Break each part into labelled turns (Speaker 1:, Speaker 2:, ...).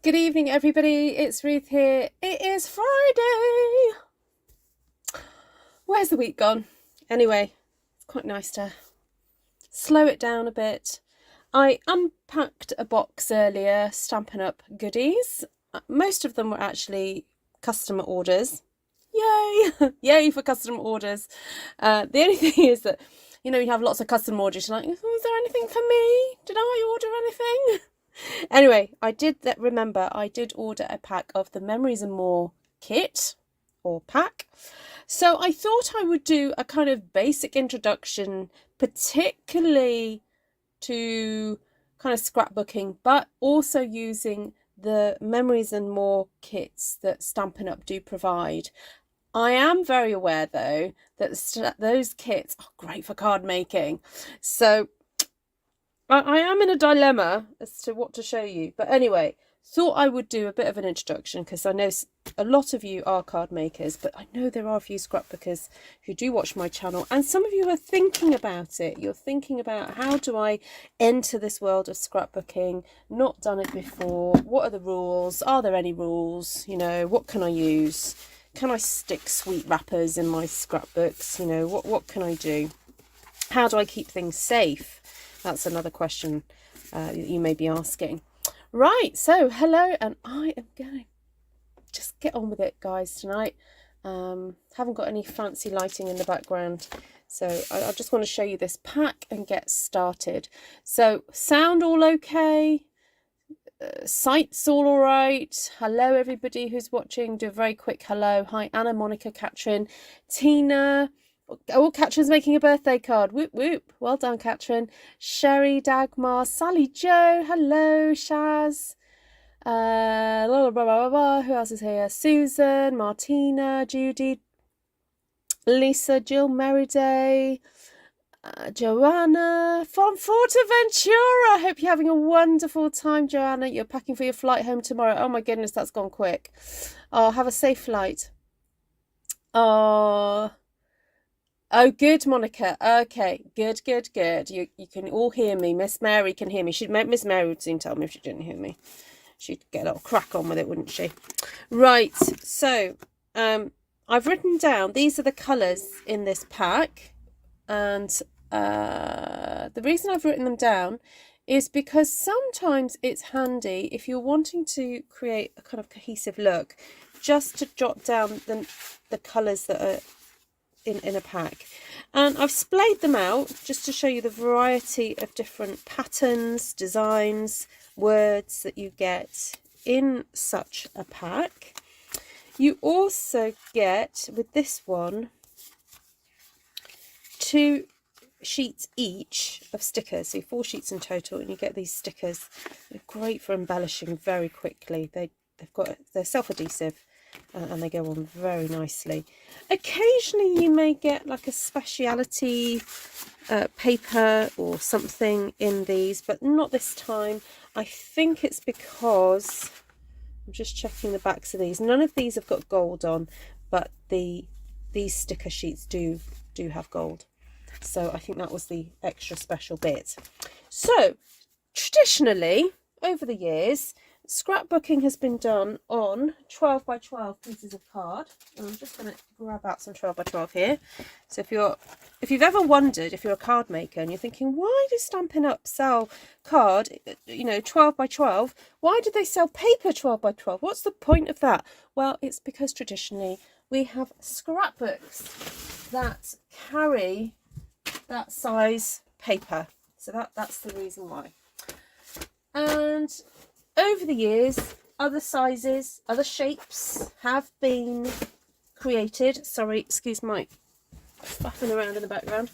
Speaker 1: Good evening, everybody. It's Ruth here. It is Friday. Where's the week gone? Anyway, it's quite nice to slow it down a bit. I unpacked a box earlier, Stampin' Up goodies. Most of them were actually customer orders. Yay! Yay for customer orders. The only thing is that, you have lots of customer orders. You're like, is there anything for me? Did I order anything? Anyway, I did order a pack of the Memories and More kit or pack. So I thought I would do a kind of basic introduction, particularly to kind of scrapbooking, but also using the Memories and More kits that Stampin' Up do provide. I am very aware though that those kits are great for card making. So I am in a dilemma as to what to show you. But anyway, thought I would do a bit of an introduction because I know a lot of you are card makers, but I know there are a few scrapbookers who do watch my channel, and some of you are thinking about it. You're thinking about, how do I enter this world of scrapbooking? Not done it before. What are the rules? Are there any rules? What can I use? Can I stick sweet wrappers in my scrapbooks? What can I do? How do I keep things safe? That's another question you may be asking. Right, so hello, and I am going to just get on with it, guys, tonight. Haven't got any fancy lighting in the background, so I just want to show you this pack and get started. So, sound all okay? Sight's all right? Hello, everybody who's watching. Do a very quick hello. Hi, Anna, Monica, Katrin, Tina. Oh, Katrin's making a birthday card. Whoop, whoop. Well done, Katrin. Sherry, Dagmar, Sally Joe. Hello, Shaz. Blah, blah, blah, blah, blah. Who else is here? Susan, Martina, Judy, Lisa, Jill Merriday, Joanna from Fortaventura. Hope you're having a wonderful time, Joanna. You're packing for your flight home tomorrow. Oh, my goodness, that's gone quick. Oh, have a safe flight. Oh, good, Monica. Okay, good. You can all hear me. Miss Mary can hear me. Miss Mary would soon tell me if she didn't hear me. She'd get a little crack on with it, wouldn't she? Right, so I've written down, these are the colours in this pack. And the reason I've written them down is because sometimes it's handy, if you're wanting to create a kind of cohesive look, just to jot down the colours that are in a pack. And I've splayed them out just to show you the variety of different patterns, designs, words that you get in such a pack. You also get, with this one, 2 sheets each of stickers, so 4 sheets in total, and you get these stickers. They're great for embellishing very quickly. They're self-adhesive. And they go on very nicely. Occasionally you may get like a speciality paper or something in these, but not this time. I think it's because, I'm just checking the backs of these, none of these have got gold on, but these sticker sheets do have gold, so I think that was the extra special bit. So traditionally over the years, scrapbooking has been done on 12 by 12 pieces of card. And I'm just going to grab out some 12 by 12 here. So if you've ever wondered, if you're a card maker and you're thinking, why does Stampin' Up sell card 12 by 12? Why do they sell paper 12 by 12? What's the point of that? Well, it's because traditionally we have scrapbooks that carry that size paper, so that's the reason why. And over the years, other sizes, other shapes have been created. Sorry, excuse my faffing around in the background.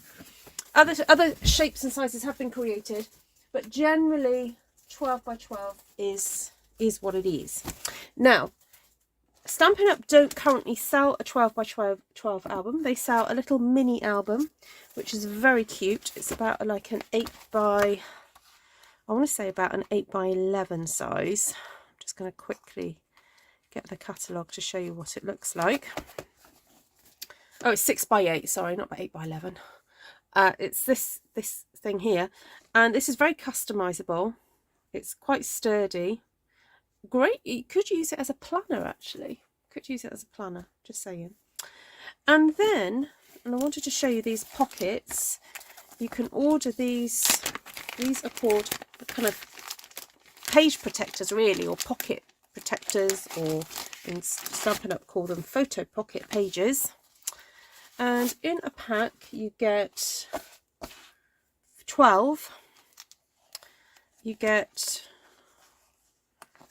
Speaker 1: Other shapes and sizes have been created, but generally 12 by 12 is what it is. Now, Stampin' Up don't currently sell a 12 by 12 album. They sell a little mini album, which is very cute. It's about like an 8 by... I want to say about an 8 by 11 size. I'm just going to quickly get the catalogue to show you what it looks like. Oh, it's 6 by 8, sorry, not by 8 by 11. It's this thing here, and this is very customizable. It's quite sturdy. great. You could use it as a planner, actually. Could use it as a planner, just saying. And then, and I wanted to show you these pockets. You can order these. These are called kind of page protectors, really, or pocket protectors, or in Stampin' Up call them photo pocket pages. And in a pack you get 12. You get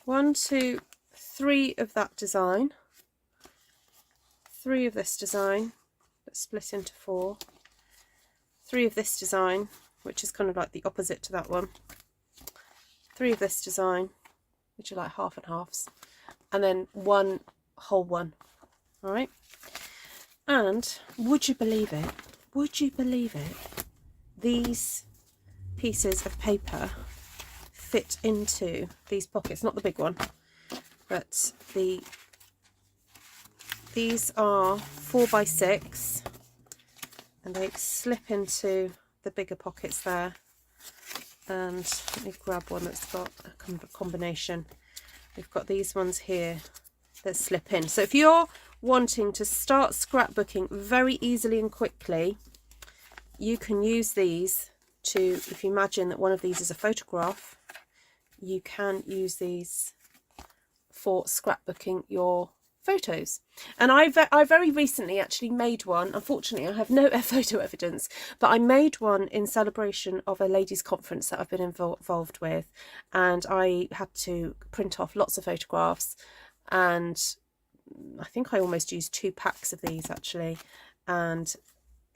Speaker 1: 1, 2, 3 of that design, 3 of this design that split into 4, 3 of this design, which is kind of like the opposite to that one, 3 of this design, which are like half and halves, and then 1 whole one. All right. And would you believe it? Would you believe it? These pieces of paper fit into these pockets. Not the big one, but these are 4 by 6, and they slip into the bigger pockets there. And let me grab one that's got a combination. We've got these ones here that slip in. So if you're wanting to start scrapbooking very easily and quickly, you can use these to, if you imagine that one of these is a photograph, you can use these for scrapbooking your photos. And I very recently actually made one. Unfortunately, I have no photo evidence, but I made one in celebration of a ladies' conference that I've been involved with, and I had to print off lots of photographs, and I think I almost used 2 packs of these actually, and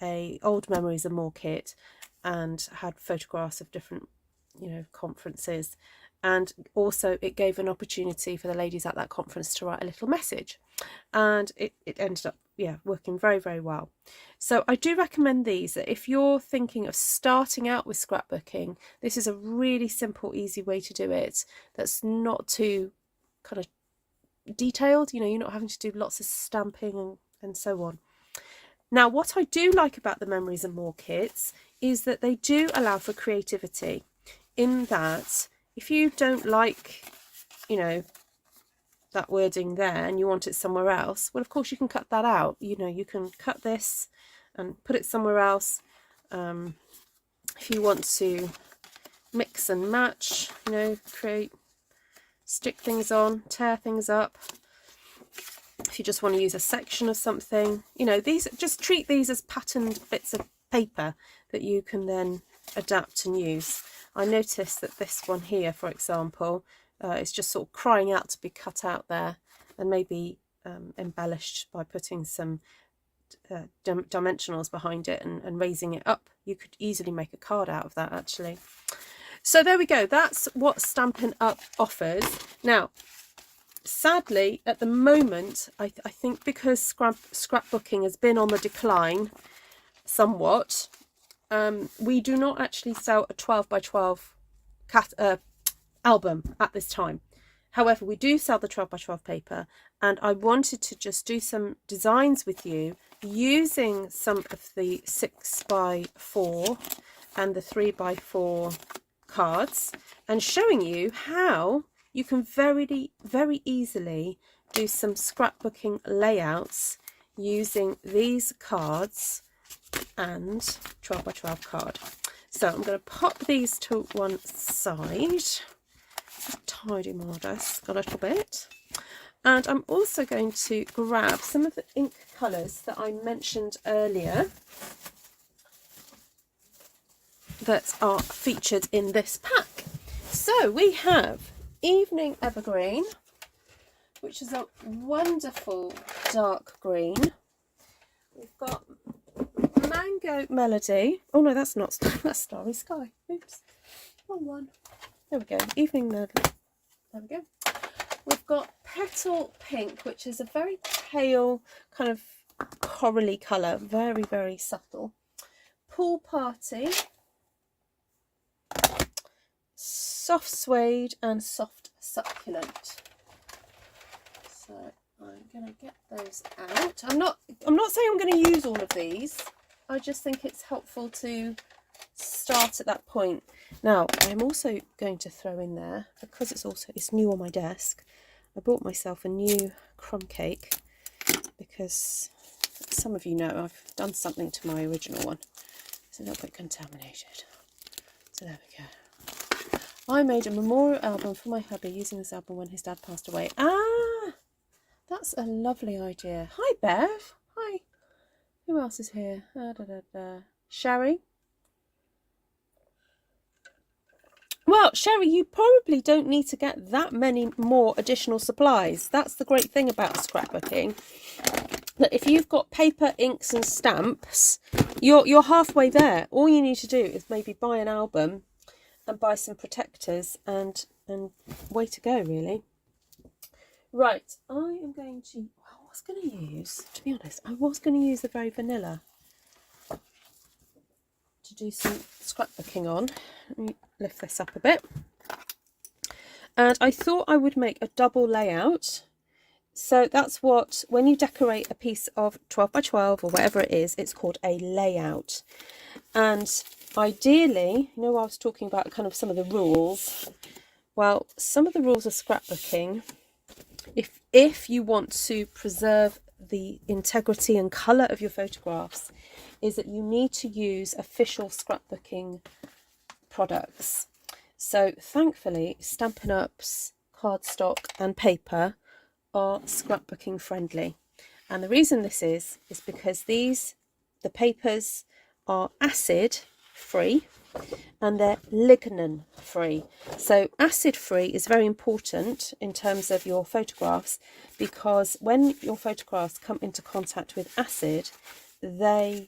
Speaker 1: a old memories and more kit, and had photographs of different, you know, conferences. And also it gave an opportunity for the ladies at that conference to write a little message, and it ended up, yeah, working very, very well. So I do recommend these, that if you're thinking of starting out with scrapbooking, this is a really simple, easy way to do it that's not too kind of detailed. You know, you're not having to do lots of stamping and so on. Now, what I do like about the Memories and More kits is that they do allow for creativity, in that if you don't like, you know, that wording there and you want it somewhere else, well, of course you can cut that out. You know, you can cut this and put it somewhere else. If you want to mix and match, you know, stick things on, tear things up. If you just want to use a section of something, you know, these, just treat these as patterned bits of paper that you can then adapt and use. I noticed that this one here, for example, is just sort of crying out to be cut out there, and maybe embellished by putting some dimensionals behind it and raising it up. You could easily make a card out of that, actually. So there we go. That's what Stampin' Up offers. Now, sadly, at the moment, I think because scrapbooking has been on the decline somewhat, we do not actually sell a 12 by 12 album at this time. However, we do sell the 12 by 12 paper, and I wanted to just do some designs with you using some of the 6 by 4 and the 3 by 4 cards, and showing you how you can very, very easily do some scrapbooking layouts using these cards and 12 by 12 card. So I'm going to pop these to one side, just tidy my desk a little bit, and I'm also going to grab some of the ink colours that I mentioned earlier that are featured in this pack. So we have Evening Evergreen, which is a wonderful dark green. We've got Mango Melody. Oh no, that's not, that's Starry Sky. Oops, wrong one. There we go. Evening Melody. There we go. We've got Petal Pink, which is a very pale kind of corally colour, very, very subtle. Pool Party, Soft Suede, and Soft Succulent. So I'm going to get those out. I'm not saying I'm going to use all of these. I just think it's helpful to start at that point. Now, I'm also going to throw in there, because it's new on my desk, I bought myself a new crumb cake, because some of you know I've done something to my original one. It's a little bit contaminated. So there we go. I made a memorial album for my hubby using this album when his dad passed away. Ah, that's a lovely idea. Hi, Bev. Hi. Who else is here? Sherry. Well, Sherry, you probably don't need to get that many more additional supplies. That's the great thing about scrapbooking. That if you've got paper, inks and stamps, you're halfway there. All you need to do is maybe buy an album and buy some protectors and way to go, really. Right, I am going to, I was going to use, to be honest, I was going to use the very vanilla to do some scrapbooking on. Let me lift this up a bit. And I thought I would make a double layout. So that's what, when you decorate a piece of 12 by 12 or whatever it is, it's called a layout. And ideally, you know, I was talking about kind of some of the rules. Well, some of the rules of scrapbooking, if you want to preserve the integrity and colour of your photographs, is that you need to use official scrapbooking products. So thankfully, Stampin' Up's cardstock and paper are scrapbooking friendly. And the reason this is because the papers are acid free and they're lignin free. So acid free is very important in terms of your photographs, because when your photographs come into contact with acid, their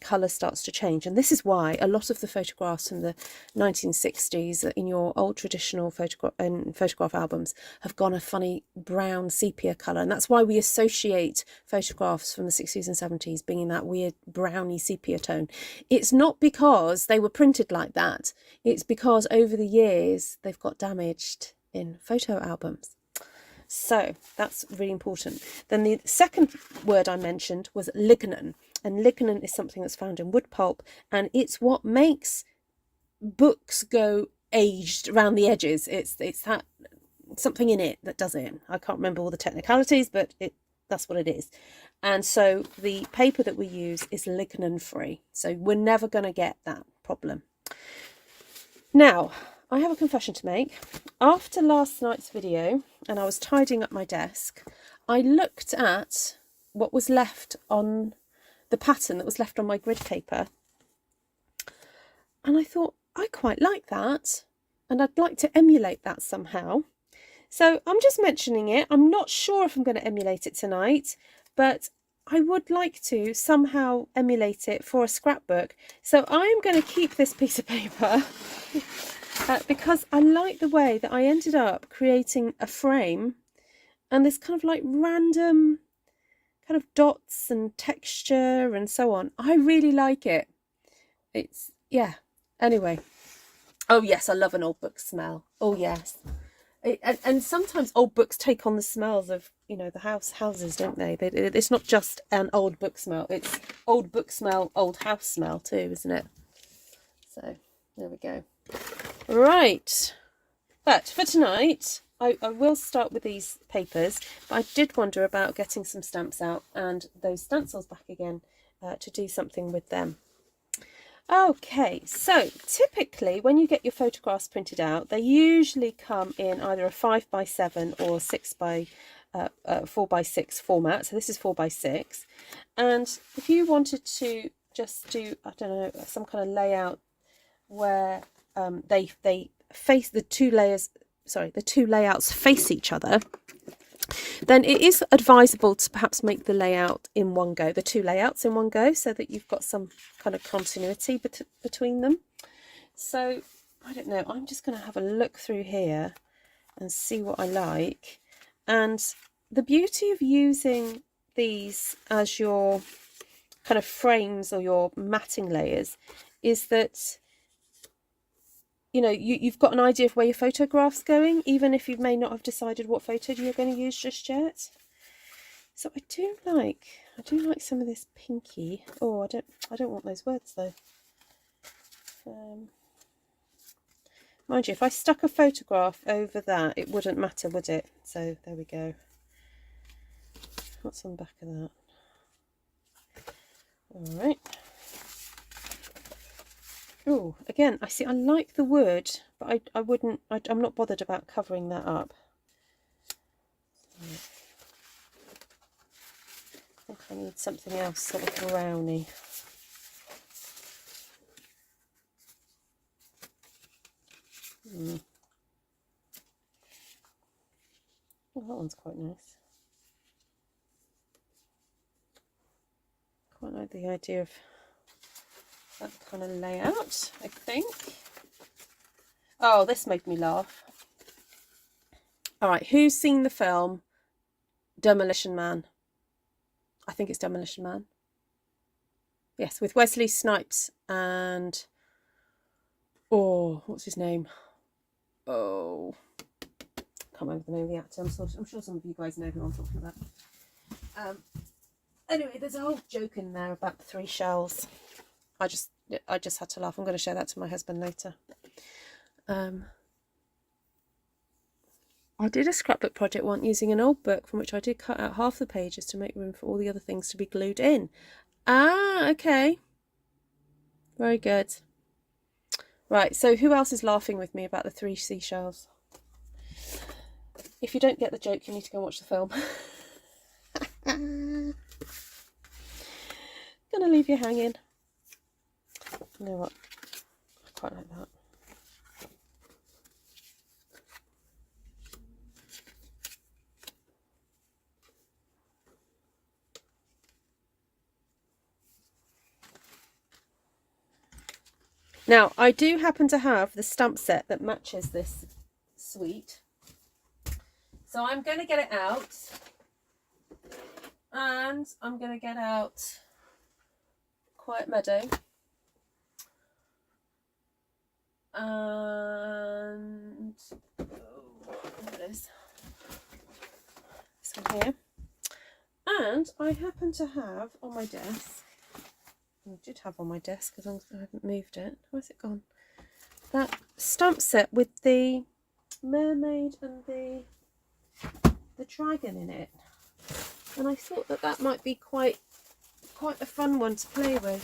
Speaker 1: colour starts to change. And this is why a lot of the photographs from the 1960s in your old traditional photograph albums have gone a funny brown sepia colour. And that's why we associate photographs from the 60s and 70s being in that weird browny sepia tone. It's not because they were printed like that. It's because over the years they've got damaged in photo albums. So that's really important. Then the second word I mentioned was lignin. And lignin is something that's found in wood pulp, and it's what makes books go aged around the edges. It's that something in it that does it. I can't remember all the technicalities, but that's what it is. And so the paper that we use is lignin free. So we're never going to get that problem. Now, I have a confession to make. After last night's video, and I was tidying up my desk, I looked at what was left on the pattern that was left on my grid paper, and I thought, I quite like that, and I'd like to emulate that somehow. So I'm just mentioning it. I'm not sure if I'm going to emulate it tonight, but I would like to somehow emulate it for a scrapbook. So I'm going to keep this piece of paper because I like the way that I ended up creating a frame and this kind of like random kind of dots and texture and so on. I really like it. It's, yeah. Anyway. Oh yes, I love an old book smell. Oh yes. And sometimes old books take on the smells of, you know, the houses, don't they? It's not just an old book smell. It's old book smell, old house smell too, isn't it? So there we go. Right. But for tonight, I will start with these papers, but I did wonder about getting some stamps out and those stencils back again to do something with them. Okay, so typically when you get your photographs printed out, they usually come in either a 5x7 or 4x6 format. So this is 4x6. And if you wanted to just do, I don't know, some kind of layout where they face the two layouts face each other, then it is advisable to perhaps make the layout in one go, the two layouts in one go, so that you've got some kind of continuity between them. So I don't know, I'm just going to have a look through here and see what I like. And the beauty of using these as your kind of frames or your matting layers is that, you know, you've got an idea of where your photograph's going, even if you may not have decided what photo you're going to use just yet. So I do like some of this pinky. Oh, I don't want those words though. Mind you, if I stuck a photograph over that, it wouldn't matter, would it? So there we go. What's on the back of that? All right. Oh, again, I like the wood, but I'm not bothered about covering that up. I think I need something else, sort of browny. Oh, that one's quite nice. Quite like the idea of that kind of layout, I think. Oh, this made me laugh. All right, who's seen the film Demolition Man? I think it's Demolition Man. Yes, with Wesley Snipes and... oh, what's his name? Oh, can't remember the name of the actor. I'm sure some of you guys know who I'm talking about. Anyway, there's a whole joke in there about the 3 shells. I just had to laugh. I'm going to show that to my husband later. I did a scrapbook project once using an old book from which I did cut out half the pages to make room for all the other things to be glued in. Ah, okay. Very good. Right, so who else is laughing with me about the 3 seashells? If you don't get the joke, you need to go and watch the film. Gonna leave you hanging. You know what? I quite like that. Now, I do happen to have the stamp set that matches this suite. So I'm going to get it out. And I'm going to get out Quiet Meadow. And... oh, there it is. This one here. And I happen to have on my desk... I did have on my desk as long as I haven't moved it. Where's it gone? That stamp set with the mermaid and the dragon in it. And I thought that that might be quite a fun one to play with.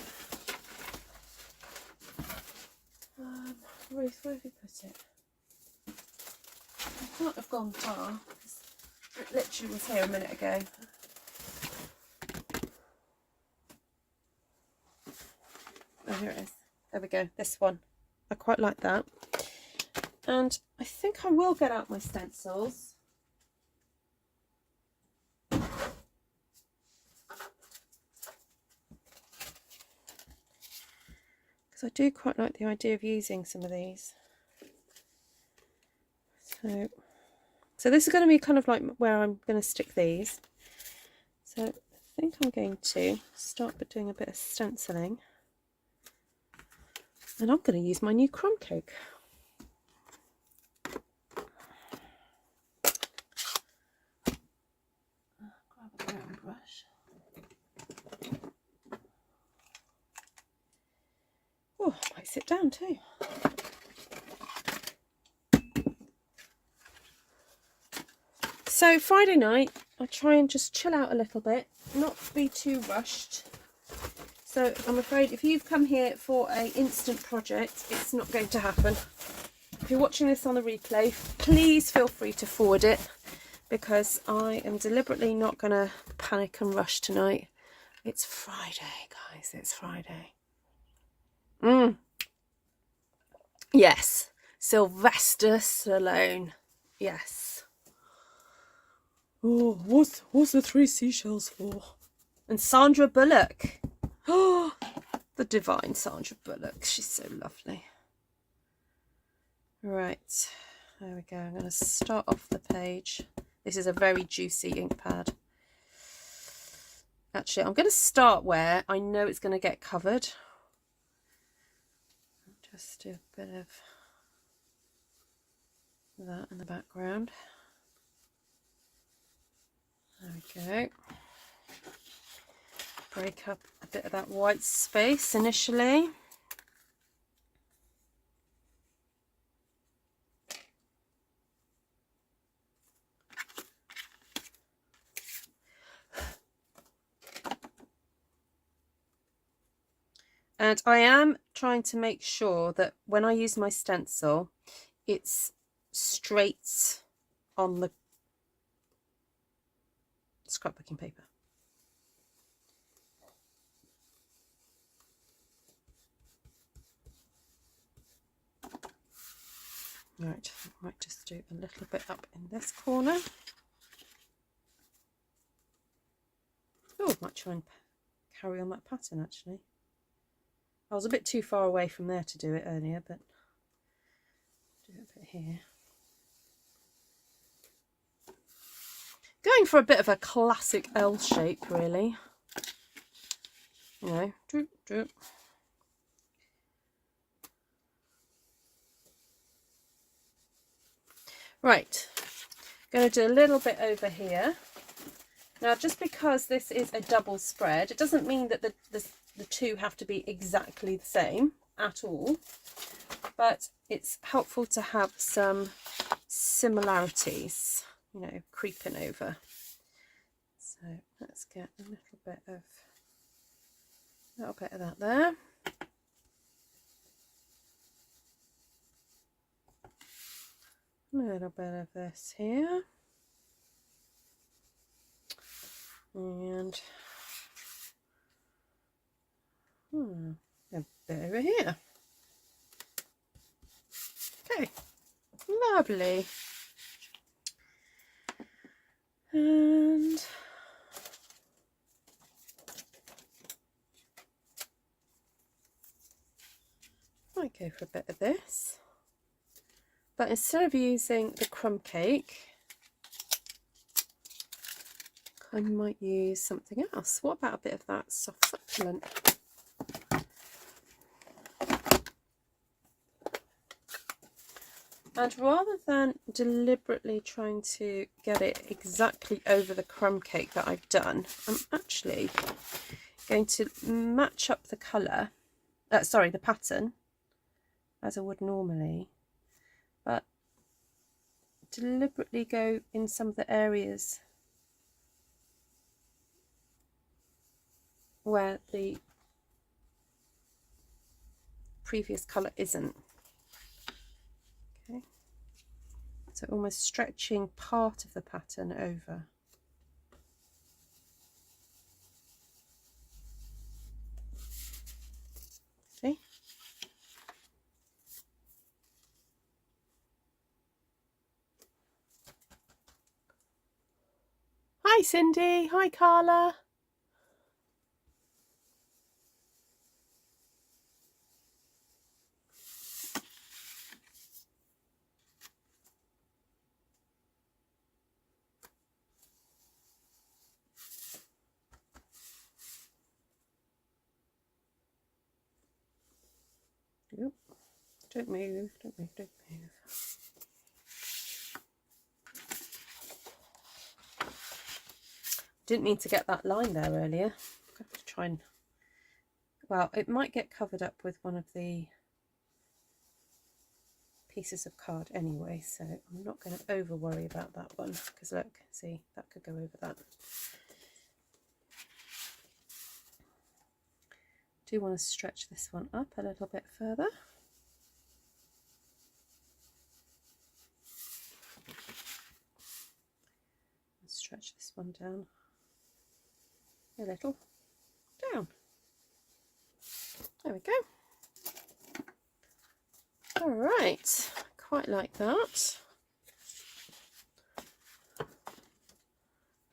Speaker 1: Ruth, where have you put it? I can't have gone far. It literally was here a minute ago. Oh, here it is. There we go. This one. I quite like that. And I think I will get out my stencils. Because I do quite like the idea of using some of these. So this is going to be kind of like where I'm going to stick these. So I think I'm going to start by doing a bit of stenciling. And I'm going to use my new crumb cake. Grab a brown brush. Oh, I might sit down too. So Friday night, I try and just chill out a little bit, not be too rushed. So I'm afraid if you've come here for an instant project, it's not going to happen. If you're watching this on the replay, please feel free to forward it, because I am deliberately not going to panic and rush tonight. It's Friday, guys, it's Friday. Yes, Sylvester Stallone, yes. Oh, what's the 3 seashells for? And Sandra Bullock. Oh, the divine Sandra Bullock. She's so lovely. Right, there we go. I'm going to start off the page. This is a very juicy ink pad. Actually, I'm going to start where I know it's going to get covered. Just do a bit of that in the background. There we go. Break up a bit of that white space initially. And I am trying to make sure that when I use my stencil, it's straight on the scrapbooking paper. Right, I might just do a little bit up in this corner. Oh, I might try and carry on that pattern actually. I was a bit too far away from there to do it earlier, but do it a bit here. Going for a bit of a classic L shape, really. You know, droop, droop. Right, going to do a little bit over here. Now, just because this is a double spread, it doesn't mean that the two have to be exactly the same at all, but it's helpful to have some similarities, you know, creeping over. So let's get a little bit of that there. A little bit of this here. And a bit over here. Okay, lovely. And might go for a bit of this, but instead of using the crumb cake, I might use something else. What about a bit of that soft succulent? And rather than deliberately trying to get it exactly over the crumb cake that I've done, I'm actually going to match up the colour, the pattern, as I would normally, but deliberately go in some of the areas where the previous colour isn't. Okay, so almost stretching part of the pattern over. See? Hi Cindy, hi Carla. Oop. Don't move, don't move, don't move. Didn't mean to get that line there earlier. I have to try and, well, it might get covered up with one of the pieces of card anyway, so I'm not going to over worry about that one, because look, see, that could go over that. Do want to stretch this one up a little bit further. Stretch this one down a little, down. There we go. All right, quite like that.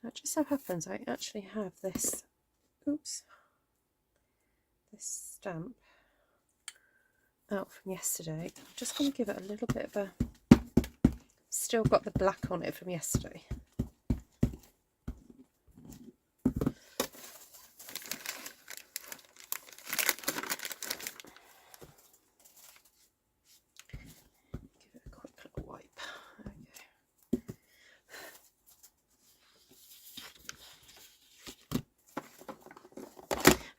Speaker 1: Now, it just so happens I actually have this, oops, this stamp out from yesterday. I'm just going to give it a little bit of a, still got the black on it from yesterday.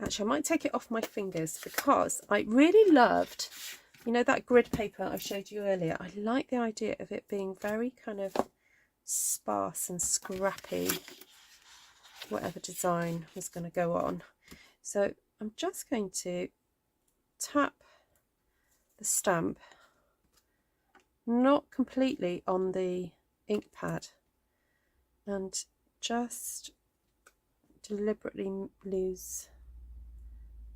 Speaker 1: Actually, I might take it off my fingers because I really loved, you know, that grid paper I showed you earlier. I like the idea of it being very kind of sparse and scrappy, whatever design was going to go on. So I'm just going to tap the stamp not completely on the ink pad and just deliberately lose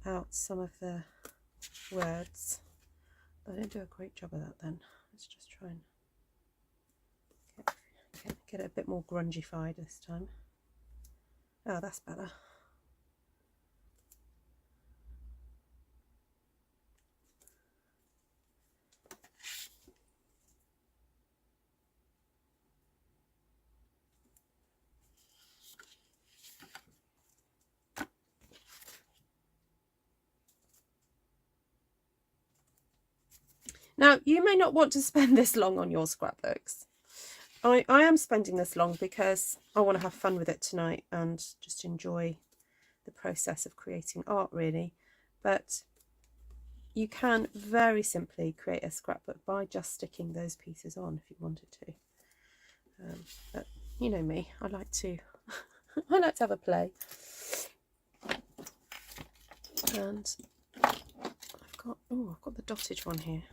Speaker 1: out some of the words. I didn't do a great job of that then. Let's just try and get it a bit more grungy-fied this time. Oh, that's better. Now, you may not want to spend this long on your scrapbooks. I am spending this long because I want to have fun with it tonight and just enjoy the process of creating art, really. But you can very simply create a scrapbook by just sticking those pieces on if you wanted to. But you know me, I like to I like to have a play. And I've got the dottage one here.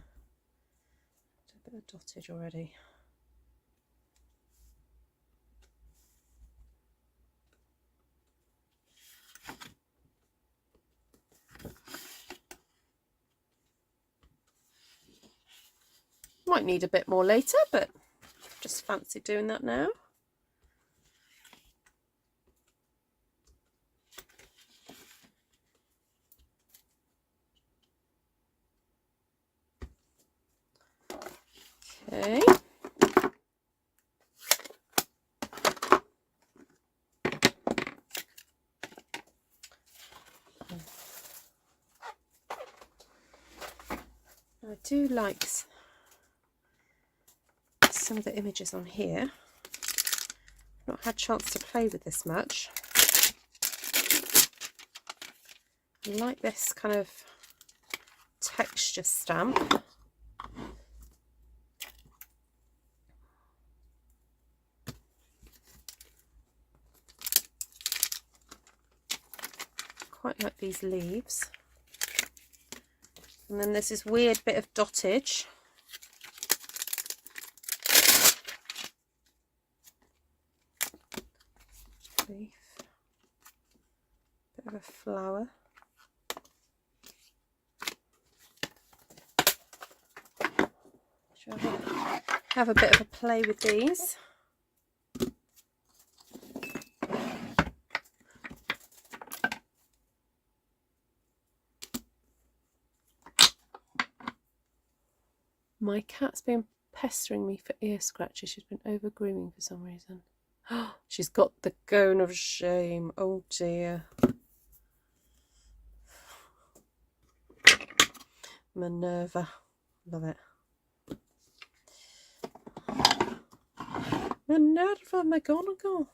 Speaker 1: A bit of dottage already. Might need a bit more later, but just fancy doing that now. Okay. I do like some of the images on here. I've not had a chance to play with this much. I like this kind of texture stamp. Quite like these leaves. And then there's this weird bit of dottage. Leaf. Bit of a flower. Shall I have a bit of a play with these? My cat's been pestering me for ear scratches. She's been over grooming for some reason. She's got the cone of shame. Oh dear. Minerva. Love it. Minerva McGonagall.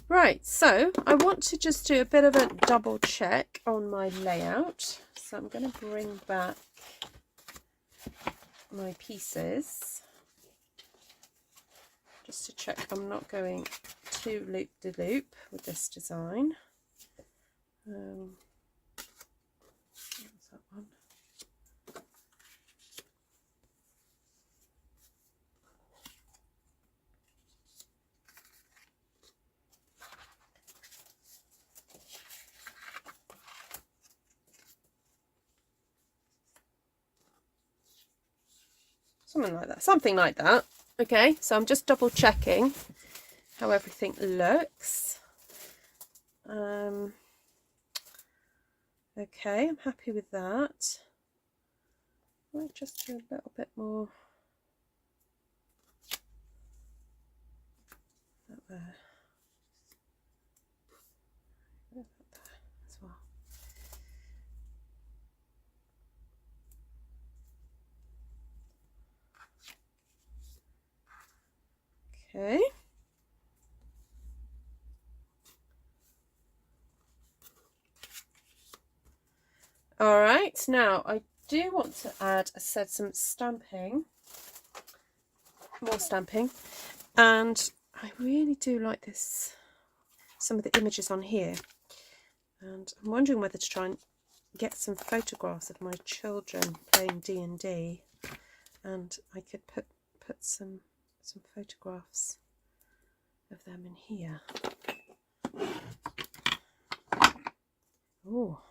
Speaker 1: Right, so I want to just do a bit of a double check on my layout. So I'm going to bring back my pieces just to check I'm not going too loop-de-loop with this design. What's that one? Something like that. Okay, so I'm just double checking how everything looks. Okay, I'm happy with that. I might just do a little bit more that there. That there as well. Okay. All right, now I do want to add, I said, some stamping, more stamping, and I really do like this, some of the images on here. And I'm wondering whether to try and get some photographs of my children playing D&D, and I could put some photographs of them in here. Oh,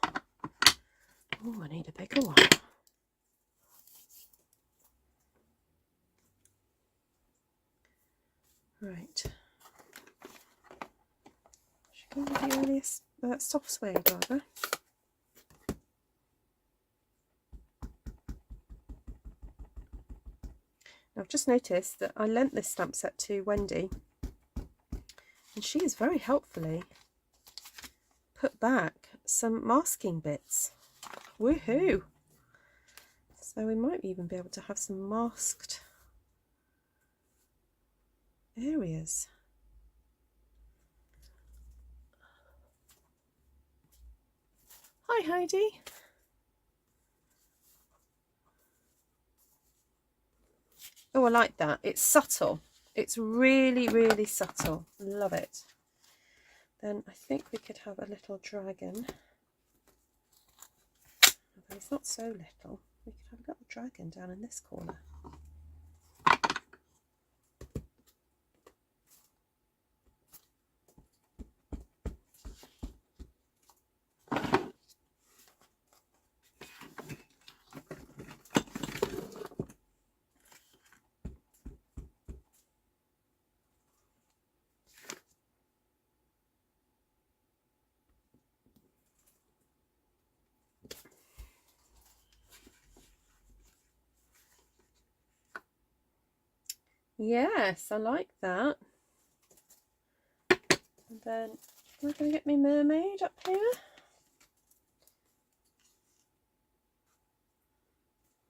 Speaker 1: I need a bigger one. Right. Should go with the earliest soft suede rather. Now, I've just noticed that I lent this stamp set to Wendy, and she has very helpfully put back some masking bits. Woohoo! So we might even be able to have some masked areas. Hi Heidi. Oh, I like that. It's subtle. It's really, really subtle. Love it. Then I think we could have a little dragon. Although it's not so little. We could have a little dragon down in this corner. Yes, I like that. And then, am I going to get my mermaid up here?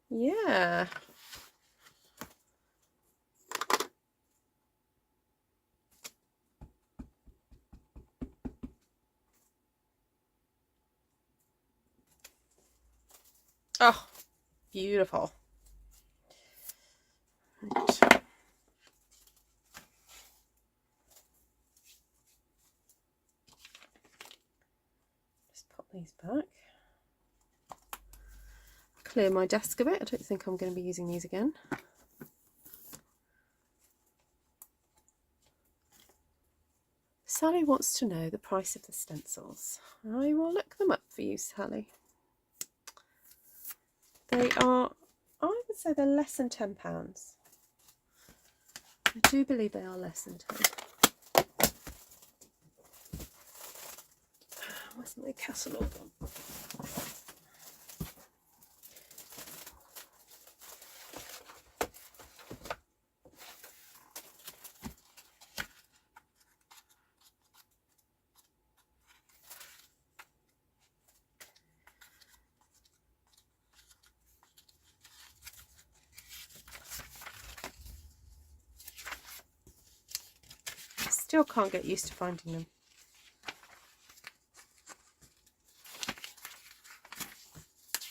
Speaker 1: Yeah. Oh, beautiful. Right. Just pop these back. Clear my desk a bit. I don't think I'm going to be using these again. Sally wants to know the price of the stencils. I will look them up for you, Sally. They are, I would say they're less than £10. I do believe they are less than 10. Where's my catalogue gone? Still can't get used to finding them.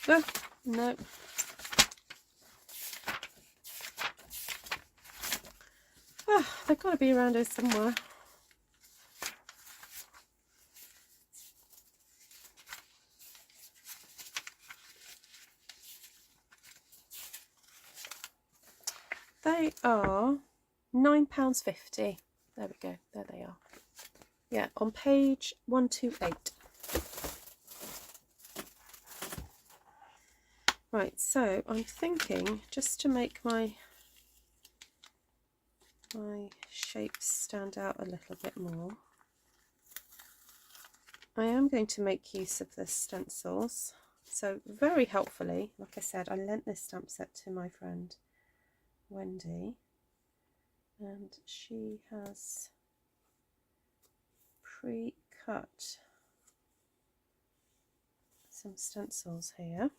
Speaker 1: Oh, no. Oh, they've got to be around here somewhere. They are £9.50. There we go. There they are. Yeah, on page 128. Right, so I'm thinking, just to make my shapes stand out a little bit more, I am going to make use of the stencils. So very helpfully, like I said, I lent this stamp set to my friend Wendy, and she has pre-cut some stencils here.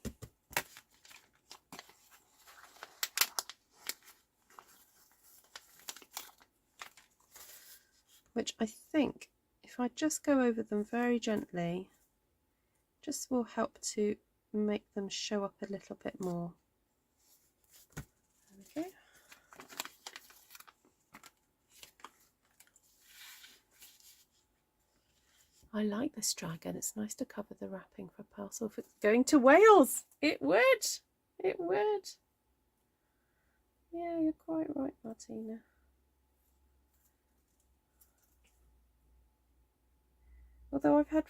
Speaker 1: Which I think, if I just go over them very gently, just will help to make them show up a little bit more. There we go. I like this dragon. It's nice to cover the wrapping for a parcel. If it's going to Wales, it would. It would. Yeah, you're quite right, Martina. Although I've had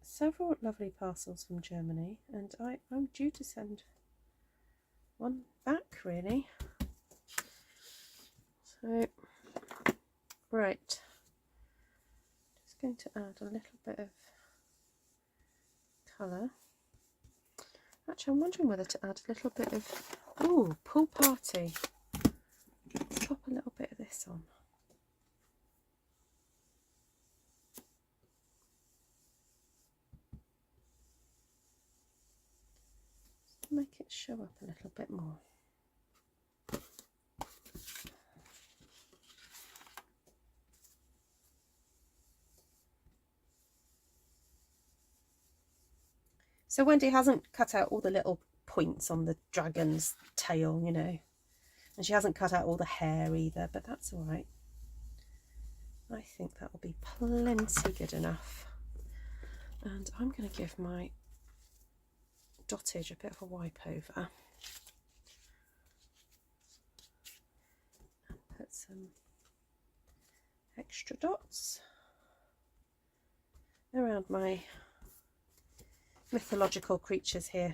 Speaker 1: several lovely parcels from Germany, and I'm due to send one back, really. So, right. Just going to add a little bit of colour. Actually, I'm wondering whether to add a little bit of, ooh, pool party. Let's pop a little bit of this on. Just make it show up a little bit more. So Wendy hasn't cut out all the little points on the dragon's tail, you know, and she hasn't cut out all the hair either, but that's all right. I think that will be plenty good enough. And I'm going to give my dottage a bit of a wipe over and put some extra dots around my mythological creatures here.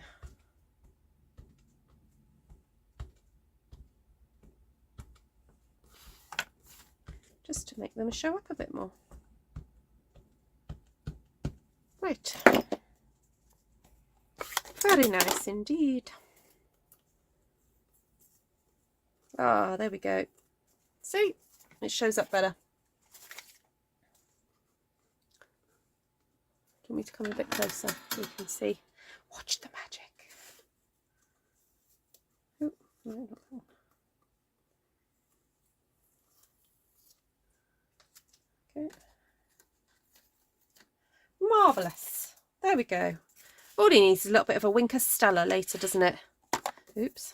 Speaker 1: Just to make them show up a bit more. Right. Very nice indeed. Ah, there we go. See? It shows up better. Do you want me to come a bit closer so you can see? Watch the magic. Oh, no, not that one. Okay. Marvellous. There we go. All he needs is a little bit of a Winker Stella later, doesn't it? Oops.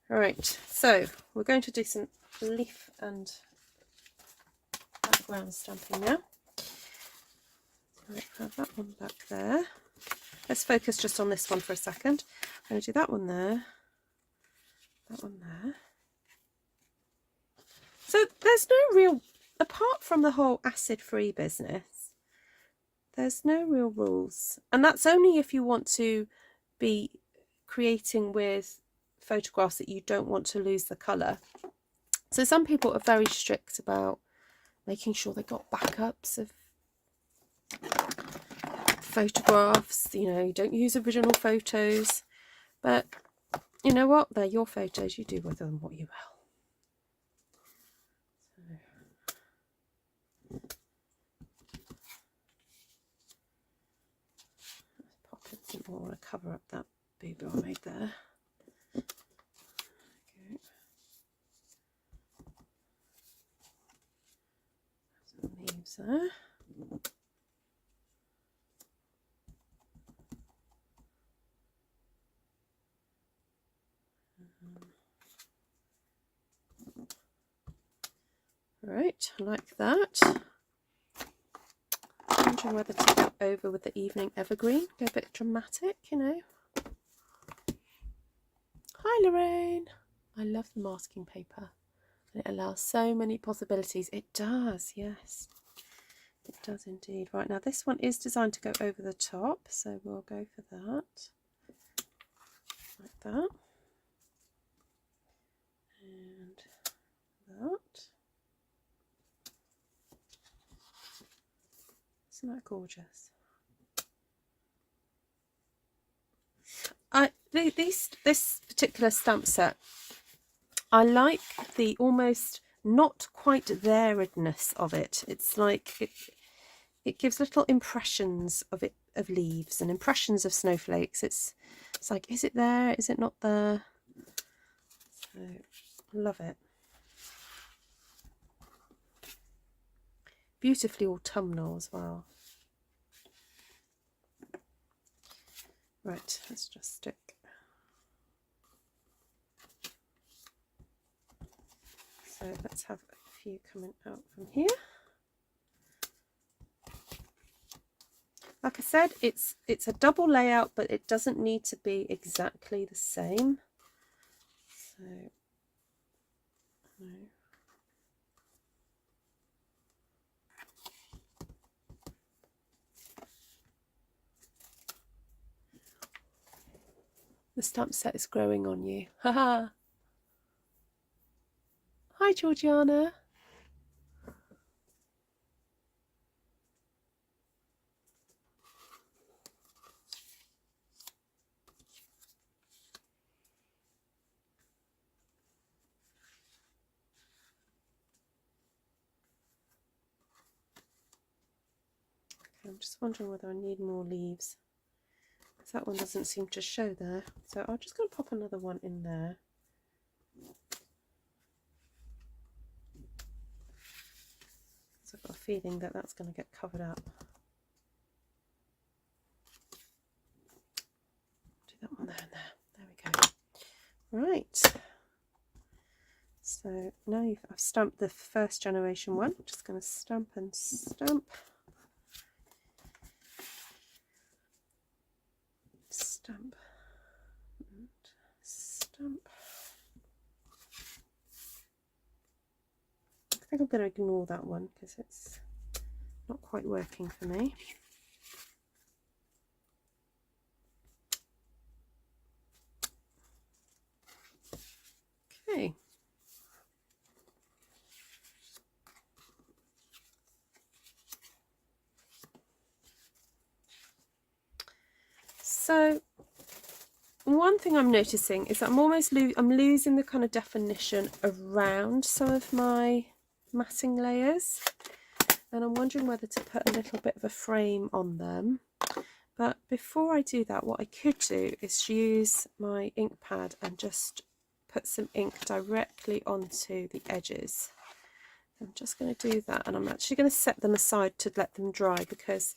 Speaker 1: All right, so we're going to do some leaf and background stamping now. Right, have that one back there. Let's focus just on this one for a second. I'm going to do that one there, that one there. So there's no real, apart from the whole acid-free business, there's no real rules. And that's only if you want to be creating with photographs that you don't want to lose the colour. So some people are very strict about making sure they've got backups of photographs, you know, you don't use original photos, but you know what, they're your photos, you do with them what you will. So, let's pop in some more. I want to cover up that boo-boo I made there. Okay. Some leaves there. Right, like that. I'm wondering whether to go over with the evening evergreen, go a bit dramatic, you know. Hi Lorraine! I love the masking paper. And it allows so many possibilities. It does, yes. It does indeed. Right, now this one is designed to go over the top, so we'll go for that. Like that. And that. Isn't that gorgeous? This particular stamp set, I like the almost not quite theredness of it. It's like it gives little impressions of leaves and impressions of snowflakes. It's like, is it there? Is it not there? So love it. Beautifully autumnal as well. Right, let's just stick. So let's have a few coming out from here. Like I said, it's a double layout, but it doesn't need to be exactly the same. So no. The stamp set is growing on you. Haha. Hi, Georgiana. Okay, I'm just wondering whether I need more leaves. That one doesn't seem to show there, so I'm just going to pop another one in there. So I've got a feeling that that's going to get covered up. Do that one there and there. There we go. Right. So now I've stamped the first generation one. I'm just going to stamp and stamp. Stamp and stamp. I think I'm going to ignore that one because it's not quite working for me. Okay. So one thing I'm noticing is that I'm losing the kind of definition around some of my matting layers, and I'm wondering whether to put a little bit of a frame on them. But before I do that, what I could do is use my ink pad and just put some ink directly onto the edges. I'm just going to do that, and I'm actually going to set them aside to let them dry, because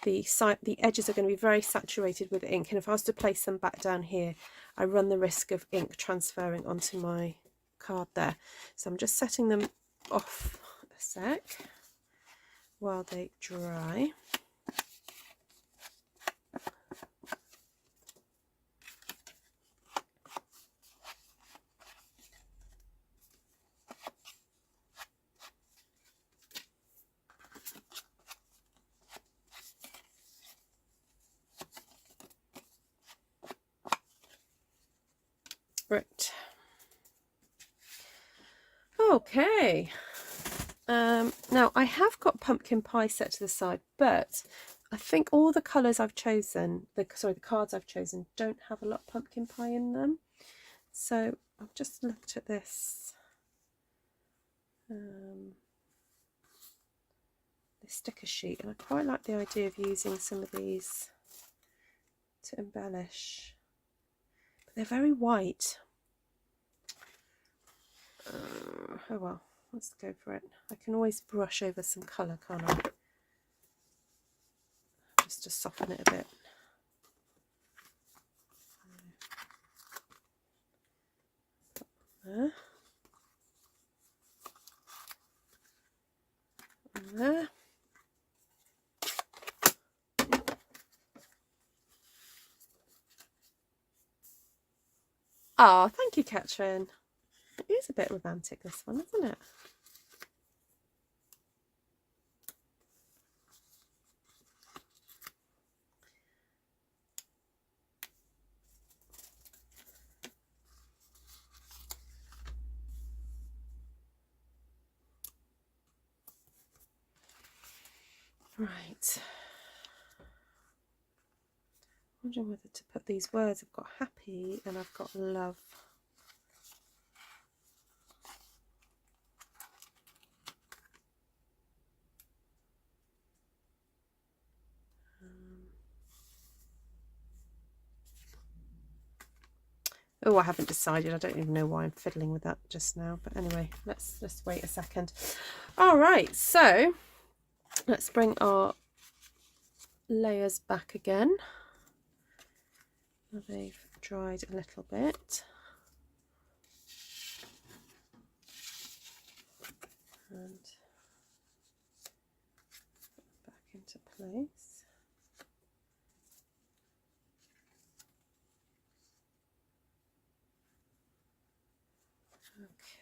Speaker 1: the edges are going to be very saturated with ink, and if I was to place them back down here, I run the risk of ink transferring onto my card there. So I'm just setting them off a sec while they dry. Right. Okay. Now I have got pumpkin pie set to the side, but I think all the colours I've chosen, the cards I've chosen, don't have a lot of pumpkin pie in them. So I've just looked at this this sticker sheet, and I quite like the idea of using some of these to embellish. But they're very white. Oh well, let's go for it. I can always brush over some colour, can't I? Just to soften it a bit. There. And there. Oh, thank you, Katrin. It is a bit romantic, this one, isn't it? Right. I'm wondering whether to put these words. I've got happy and I've got love. Oh, I haven't decided. I don't even know why I'm fiddling with that just now. But anyway, let's wait a second. All right, so let's bring our layers back again. They've dried a little bit. And back into place.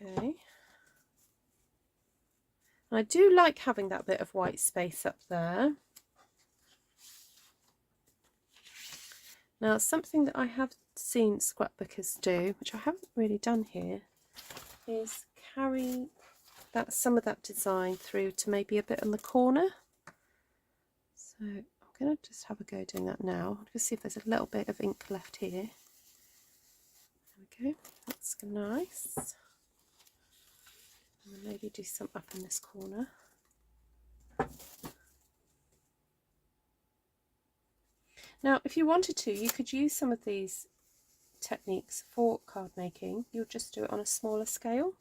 Speaker 1: Okay. And I do like having that bit of white space up there. Now, something that I have seen scrapbookers do, which I haven't really done here, is carry some of that design through to maybe a bit on the corner. So I'm going to just have a go doing that now. Just see if there's a little bit of ink left here. There we go. That's nice. And then maybe do some up in this corner. Now, if you wanted to, you could use some of these techniques for card making. You'll just do it on a smaller scale.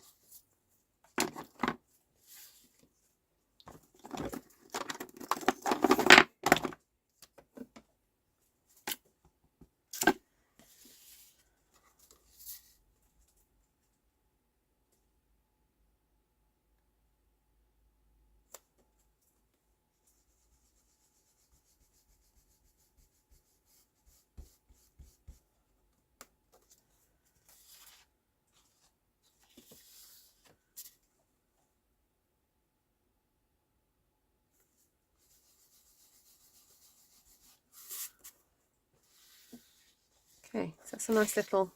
Speaker 1: Okay, so that's a nice little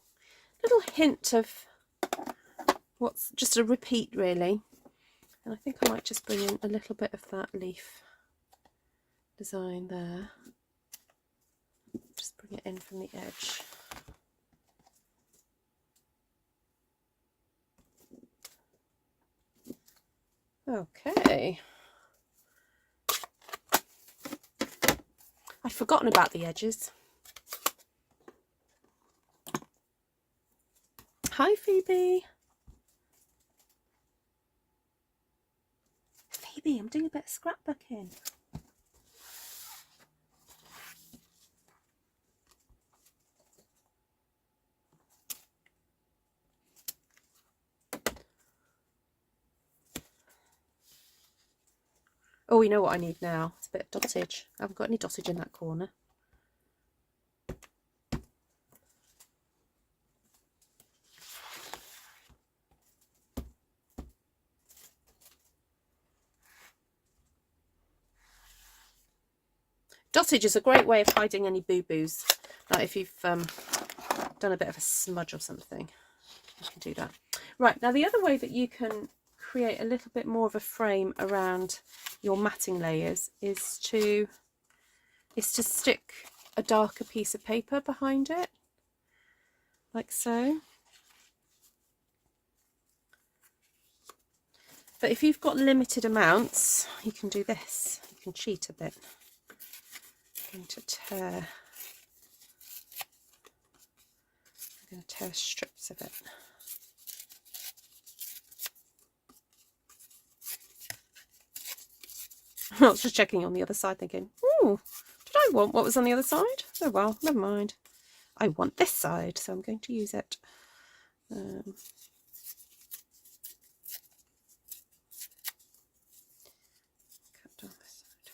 Speaker 1: hint of what's just a repeat, really. And I think I might just bring in a little bit of that leaf design there. Just bring it in from the edge. Okay. I'd forgotten about the edges. Hi, Phoebe. Phoebe, I'm doing a bit of scrapbooking. Oh, you know what I need now? It's a bit of dottage. I haven't got any dottage in that corner. Dottage is a great way of hiding any boo-boos. Like if you've done a bit of a smudge or something, you can do that. Right, now the other way that you can create a little bit more of a frame around your matting layers is to stick a darker piece of paper behind it, like so. But if you've got limited amounts, you can do this. You can cheat a bit. I'm going to tear strips of it. I was just checking on the other side thinking, oh, did I want what was on the other side? Oh well, never mind. I want this side, so I'm going to use it. Cut down this side.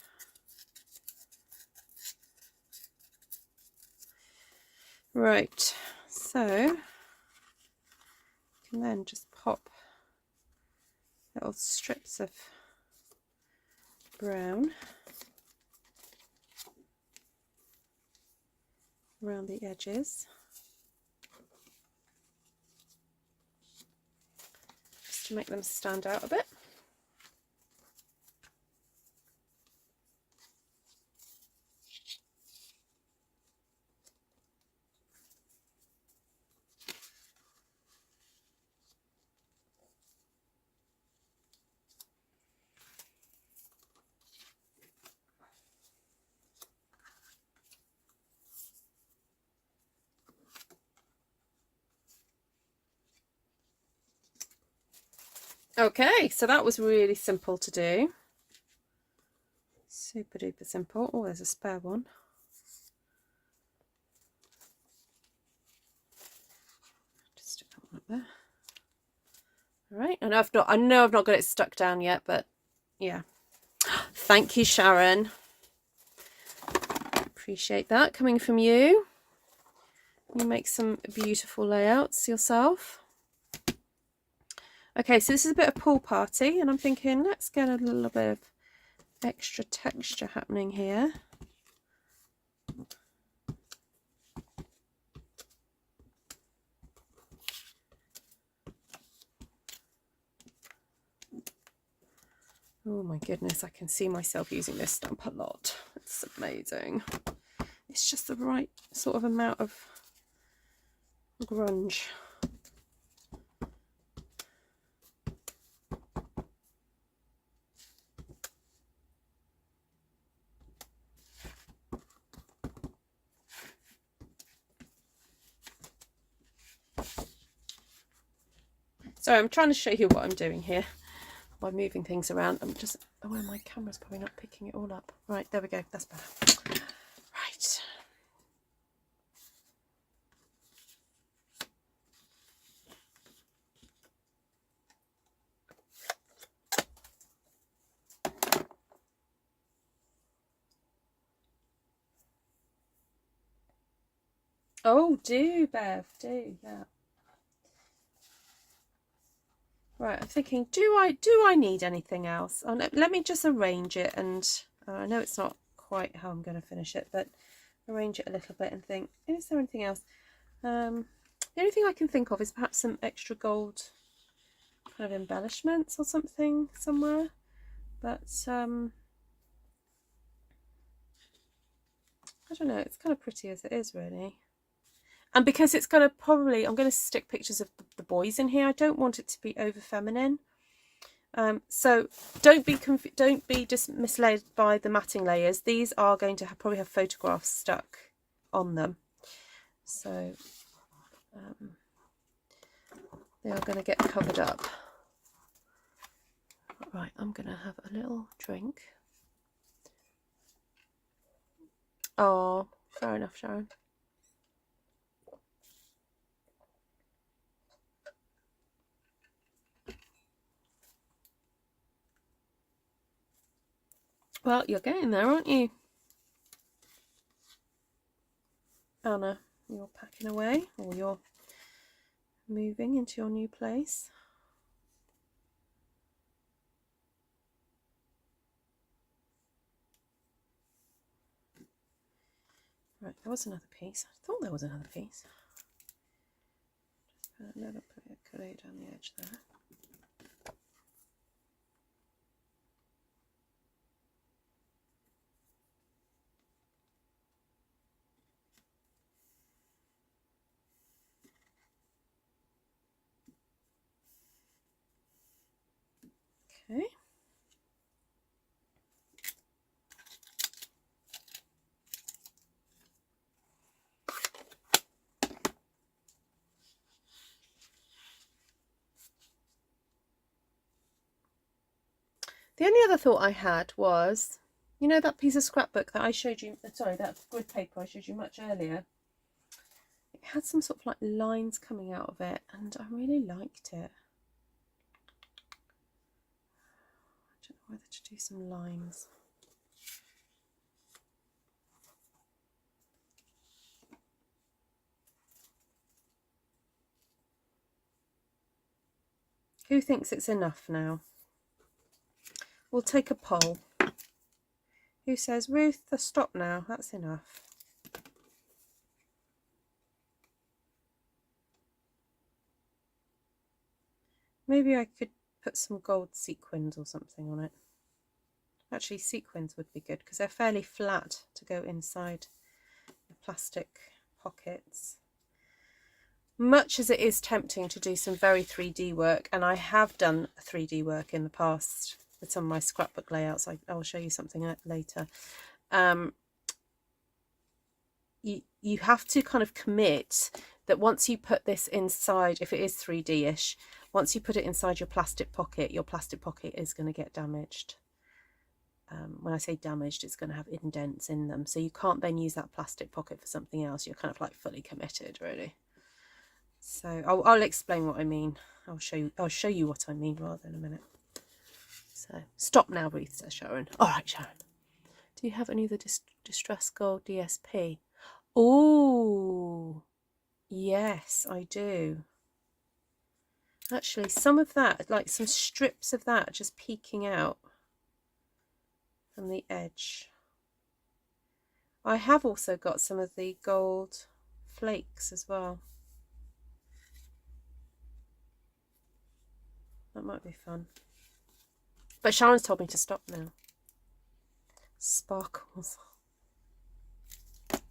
Speaker 1: Right, so you can then just pop little strips of brown around the edges, just to make them stand out a bit. Okay, so that was really simple to do. Super duper simple. Oh, there's a spare one. Just stick that one up there. All right, and I know I've not got it stuck down yet, but yeah. Thank you, Sharon. Appreciate that coming from you. You make some beautiful layouts yourself. Okay, so this is a bit of pool party, and I'm thinking let's get a little bit of extra texture happening here. Oh my goodness, I can see myself using this stamp a lot. It's amazing. It's just the right sort of amount of grunge. So I'm trying to show you what I'm doing here by moving things around. I'm just, oh, my camera's probably not picking it all up. Right, there we go, that's better. Right. Oh, do, Bev, do, yeah. Right, I'm thinking, do I need anything else? Oh, no, let me just arrange it, and I know it's not quite how I'm going to finish it, but arrange it a little bit and think, is there anything else? The only thing I can think of is perhaps some extra gold kind of embellishments or something somewhere, but I don't know, it's kind of pretty as it is, really. And because it's going to probably, I'm going to stick pictures of the boys in here. I don't want it to be over feminine. So don't be just misled by the matting layers. These are going to probably have photographs stuck on them. So they are going to get covered up. Right, I'm going to have a little drink. Oh, fair enough, Sharon. Well, you're getting there, aren't you? Anna, you're packing away, or you're moving into your new place. Right, there was another piece. I thought there was another piece. Just put a little bit of clay down the edge there. Okay. The only other thought I had was, you know, that piece of scrapbook that I showed you, sorry, that grid paper I showed you much earlier. It had some sort of like lines coming out of it, and I really liked it. I don't know whether to do some lines. Who thinks it's enough now? We'll take a poll. Who says, Ruth, stop now, that's enough? Maybe I could put some gold sequins or something on it. Actually, sequins would be good because they're fairly flat to go inside the plastic pockets. Much as it is tempting to do some very 3D work, and I have done 3D work in the past with some of my scrapbook layouts, I will show you something later. You have to kind of commit that once you put this inside, if it is 3D-ish, once you put it inside your plastic pocket is going to get damaged. When I say damaged, it's going to have indents in them, so you can't then use that plastic pocket for something else. You're kind of like fully committed, really. So I'll explain what I mean. I'll show you what I mean rather in a minute. So stop now, Ruth, says Sharon. All right, Sharon. Do you have any of the Distress Gold DSP? Oh, yes, I do. Actually, some of that, like some strips of that, just peeking out from the edge. I have also got some of the gold flakes as well. That might be fun. But Sharon's told me to stop now. Sparkles. Right.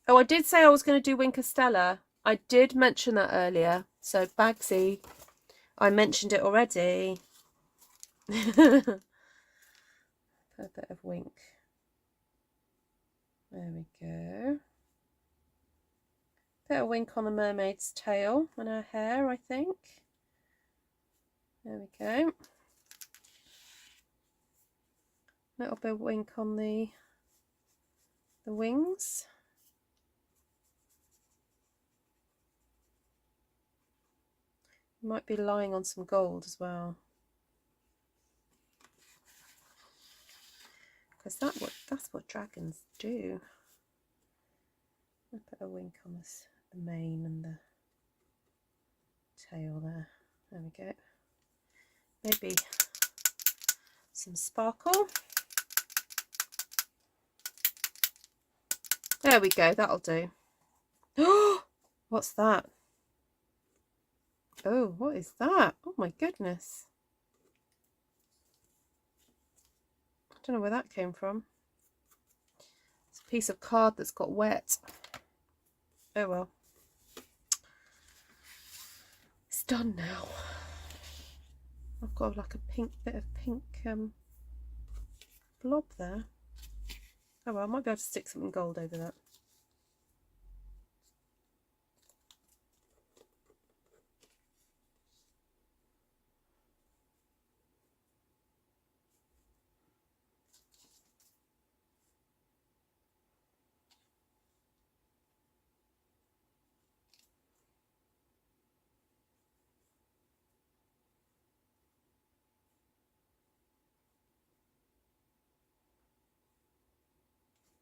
Speaker 1: Oh, I did say I was going to do Winker Stella. I did mention that earlier. So Bagsy, I mentioned it already. Put a bit of wink. There we go. Bit of wink on the mermaid's tail and her hair, I think. There we go. Little bit of wink on the wings. Might be lying on some gold as well. Because that's what dragons do. I'll put a wink on this, the mane and the tail there. There we go. Maybe some sparkle. There we go, that'll do. What's that? Oh, what is that? Oh my goodness. I don't know where that came from. It's a piece of card that's got wet. Oh well. It's done now. I've got like a pink bit of pink blob there. Oh well, I might be able to stick something gold over that.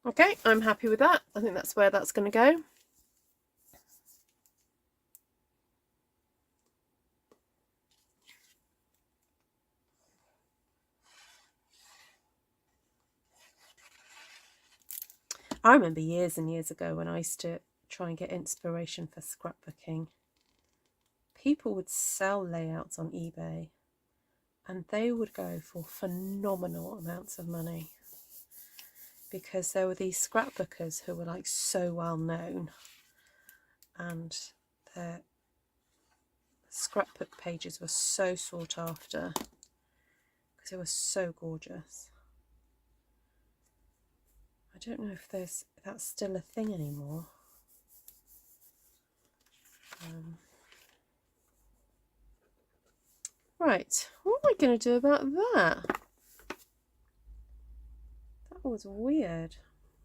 Speaker 1: Okay, I'm happy with that. I think that's where that's going to go. I remember years and years ago when I used to try and get inspiration for scrapbooking. People would sell layouts on eBay and they would go for phenomenal amounts of money because there were these scrapbookers who were like so well known and their scrapbook pages were so sought after because they were so gorgeous. I don't know if that's still a thing anymore. Right, what am I going to do about that? That was weird.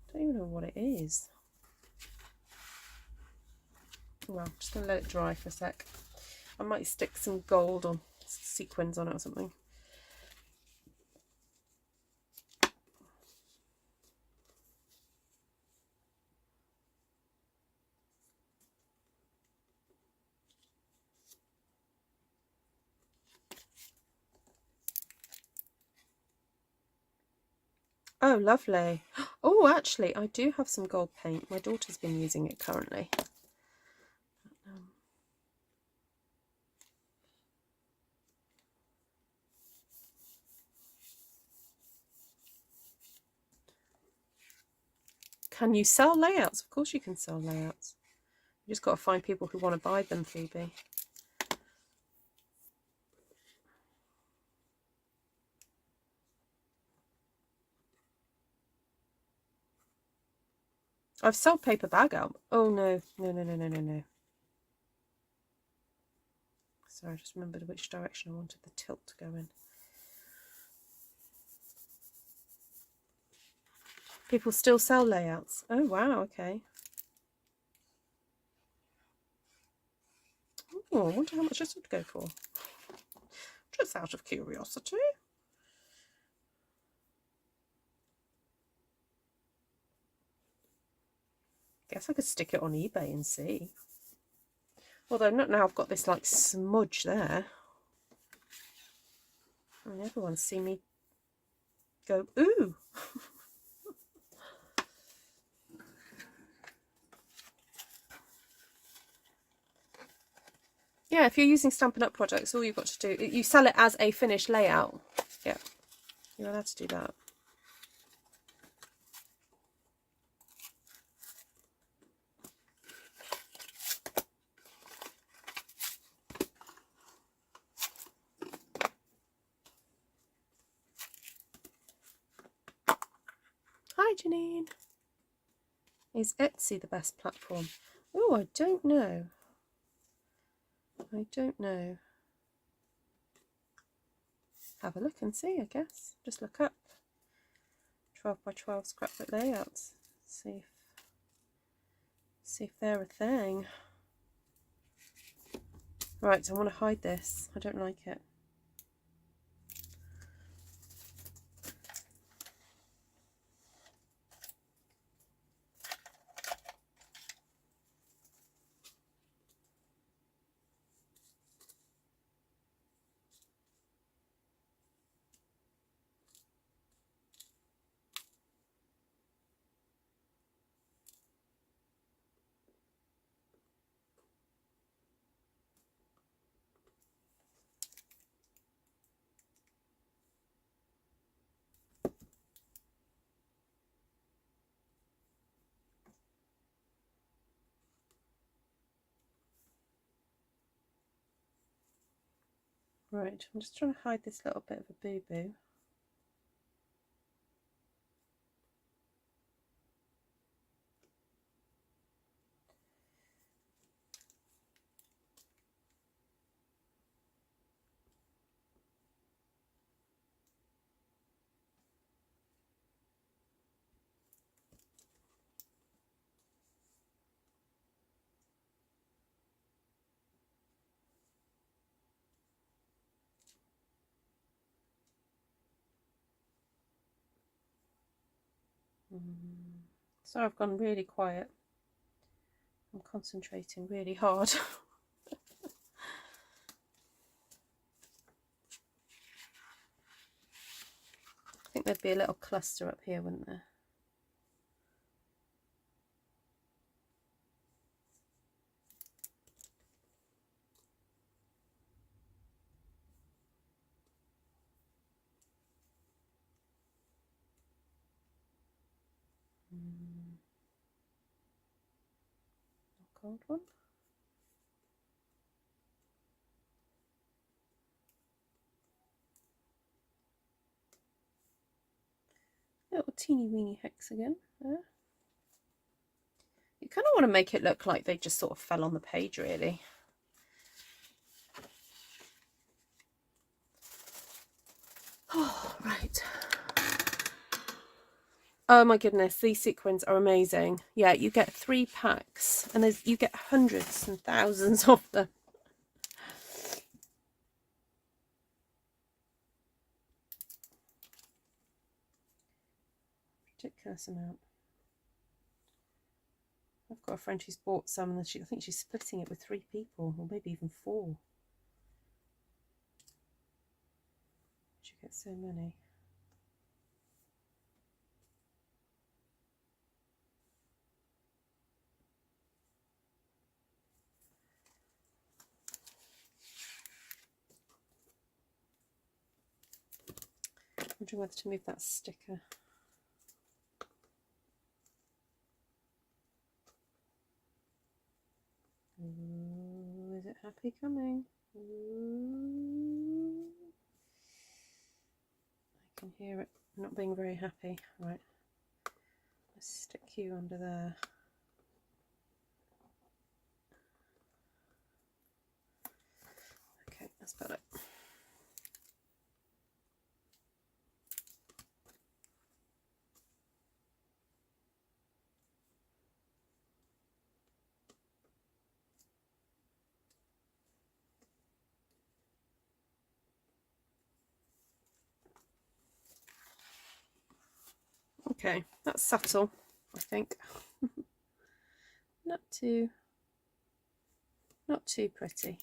Speaker 1: I don't even know what it is. Well, I'm just going to let it dry for a sec. I might stick some gold or sequins on it or something. Oh, lovely. Oh, actually, I do have some gold paint. My daughter's been using it currently. Can you sell layouts? Of course you can sell layouts. You just got to find people who want to buy them, Phoebe. I've sold paper bag out. Oh, no. No. Sorry, I just remembered which direction I wanted the tilt to go in. People still sell layouts. Oh, wow, okay. Oh, I wonder how much this would go for. Just out of curiosity. Guess I could stick it on eBay and see. Although not now I've got this like smudge there. And everyone's seen me go, ooh. Yeah, if you're using Stampin' Up products, all you've got to do, you sell it as a finished layout. Yeah, you're allowed to do that. Hi, Janine. Is Etsy the best platform? Oh, I don't know. I don't know. Have a look and see, I guess. Just look up 12 by 12 scrapbook layouts. See if they're a thing. Right, I want to hide this. I don't like it. Right, I'm just trying to hide this little bit of a boo-boo. So I've gone really quiet. I'm concentrating really hard. I think there'd be a little cluster up here, wouldn't there? Gold one. Little teeny weeny hexagon there. You kind of want to make it look like they just sort of fell on the page, really. Oh, right. Oh my goodness, these sequins are amazing. Yeah, you get 3 packs and you get hundreds and thousands of them. Ridiculous amount. I've got a friend who's bought some and I think she's splitting it with 3 people, or maybe even 4. She gets so many. I'm wondering whether to move that sticker. Ooh, is it happy coming? Ooh. I can hear it not being very happy. Right, let's stick you under there. Okay, that's better. Okay, that's subtle, I think. not too pretty.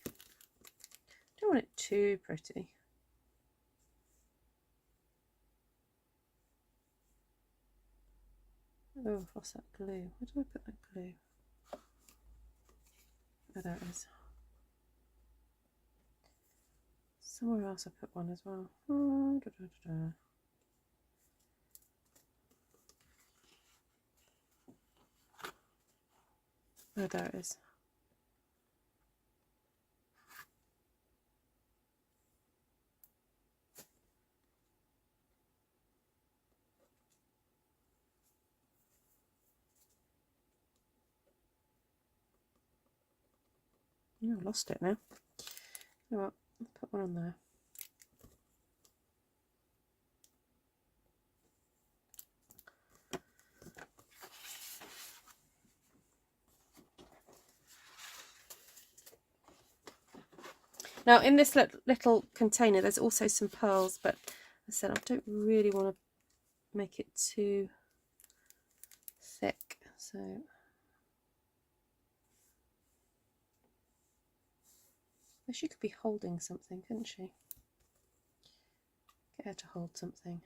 Speaker 1: Don't want it too pretty. Oh, what's that glue? Where did I put that glue? Oh, there it is. Somewhere else I put one as well. Oh, da, da, da, da. Oh, there it is. Oh, I lost it now. You know what? I'll put one on there. Now in this little container there's also some pearls, but I said I don't really want to make it too thick, so she could be holding something, couldn't she? Get her to hold something.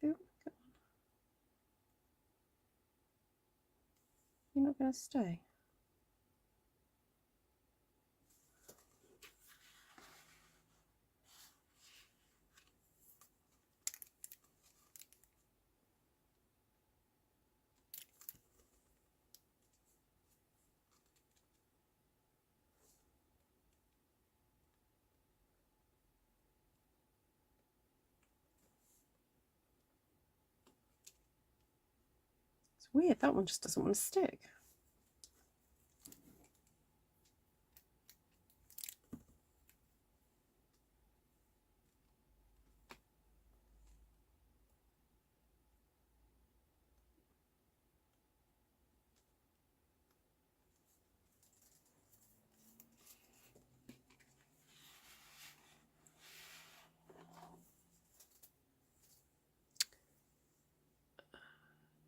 Speaker 1: Ooh, come on. You're not going to stay. It's weird, that one just doesn't want to stick.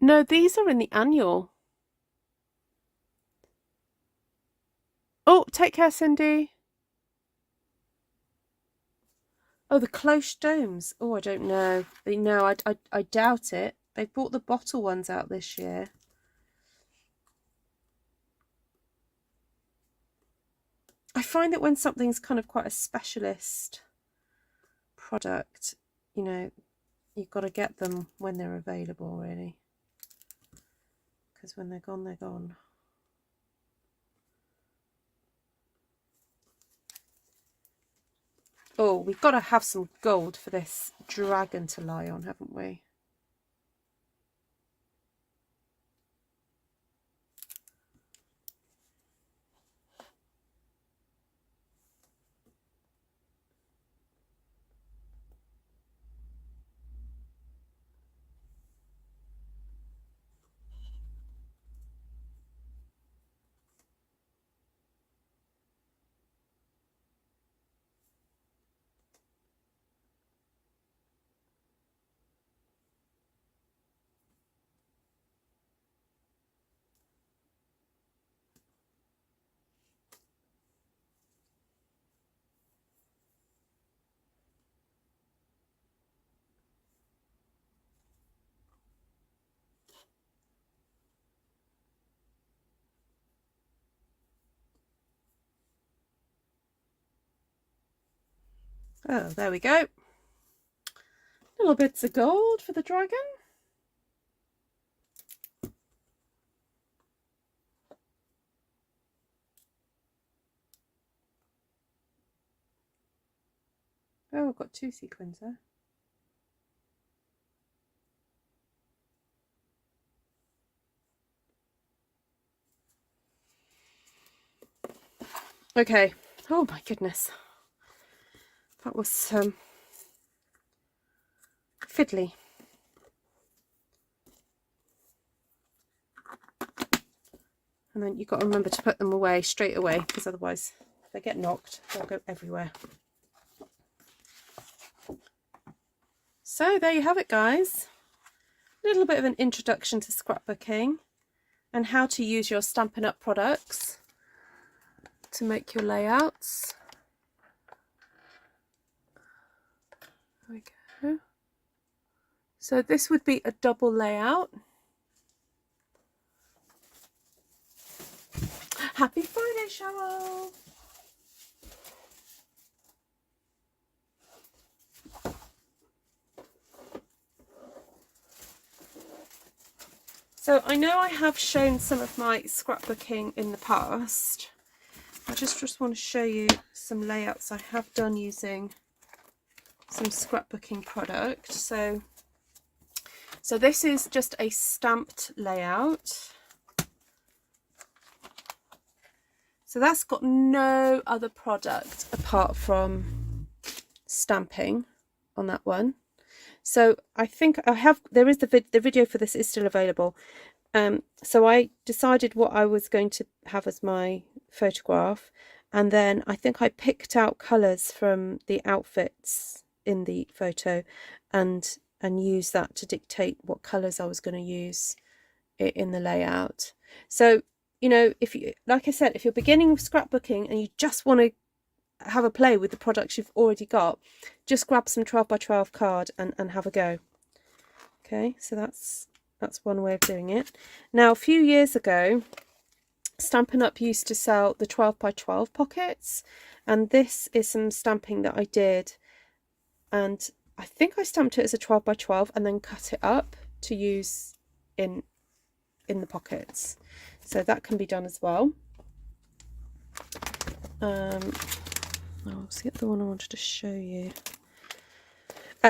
Speaker 1: No, these are in the annual. Oh, take care, Cindy. Oh, the cloche domes. Oh, I don't know. No, I doubt it. They've brought the bottle ones out this year. I find that when something's kind of quite a specialist product, you know, you've got to get them when they're available, really. Because when they're gone, they're gone. Oh, we've got to have some gold for this dragon to lie on, haven't we? Oh, there we go. Little bits of gold for the dragon. Oh, I've got two sequins there. Okay. Oh my goodness. That was fiddly. And then you've got to remember to put them away straight away, because otherwise if they get knocked, they'll go everywhere. So there you have it, guys. A little bit of an introduction to scrapbooking and how to use your Stampin' Up! Products to make your layouts. There we go. So this would be a double layout. Happy Friday, Cheryl! So I know I have shown some of my scrapbooking in the past. I just want to show you some layouts I have done using some scrapbooking product. So this is just a stamped layout. So that's got no other product apart from stamping on that one. So I think I have, there is the video for this is still available. So I decided what I was going to have as my photograph, and then I think I picked out colours from the outfits in the photo and used that to dictate what colours I was going to use in the layout. So, you know, if you, like I said, if you're beginning with scrapbooking and you just want to have a play with the products you've already got, just grab some 12 by 12 card and have a go. Okay, so that's one way of doing it. Now, a few years ago, Stampin' Up! Used to sell the 12 by 12 pockets, and this is some stamping that I did, and I think I stamped it as a 12 by 12 and then cut it up to use in the pockets. So that can be done as well. Oh, what's the other one I wanted to show you?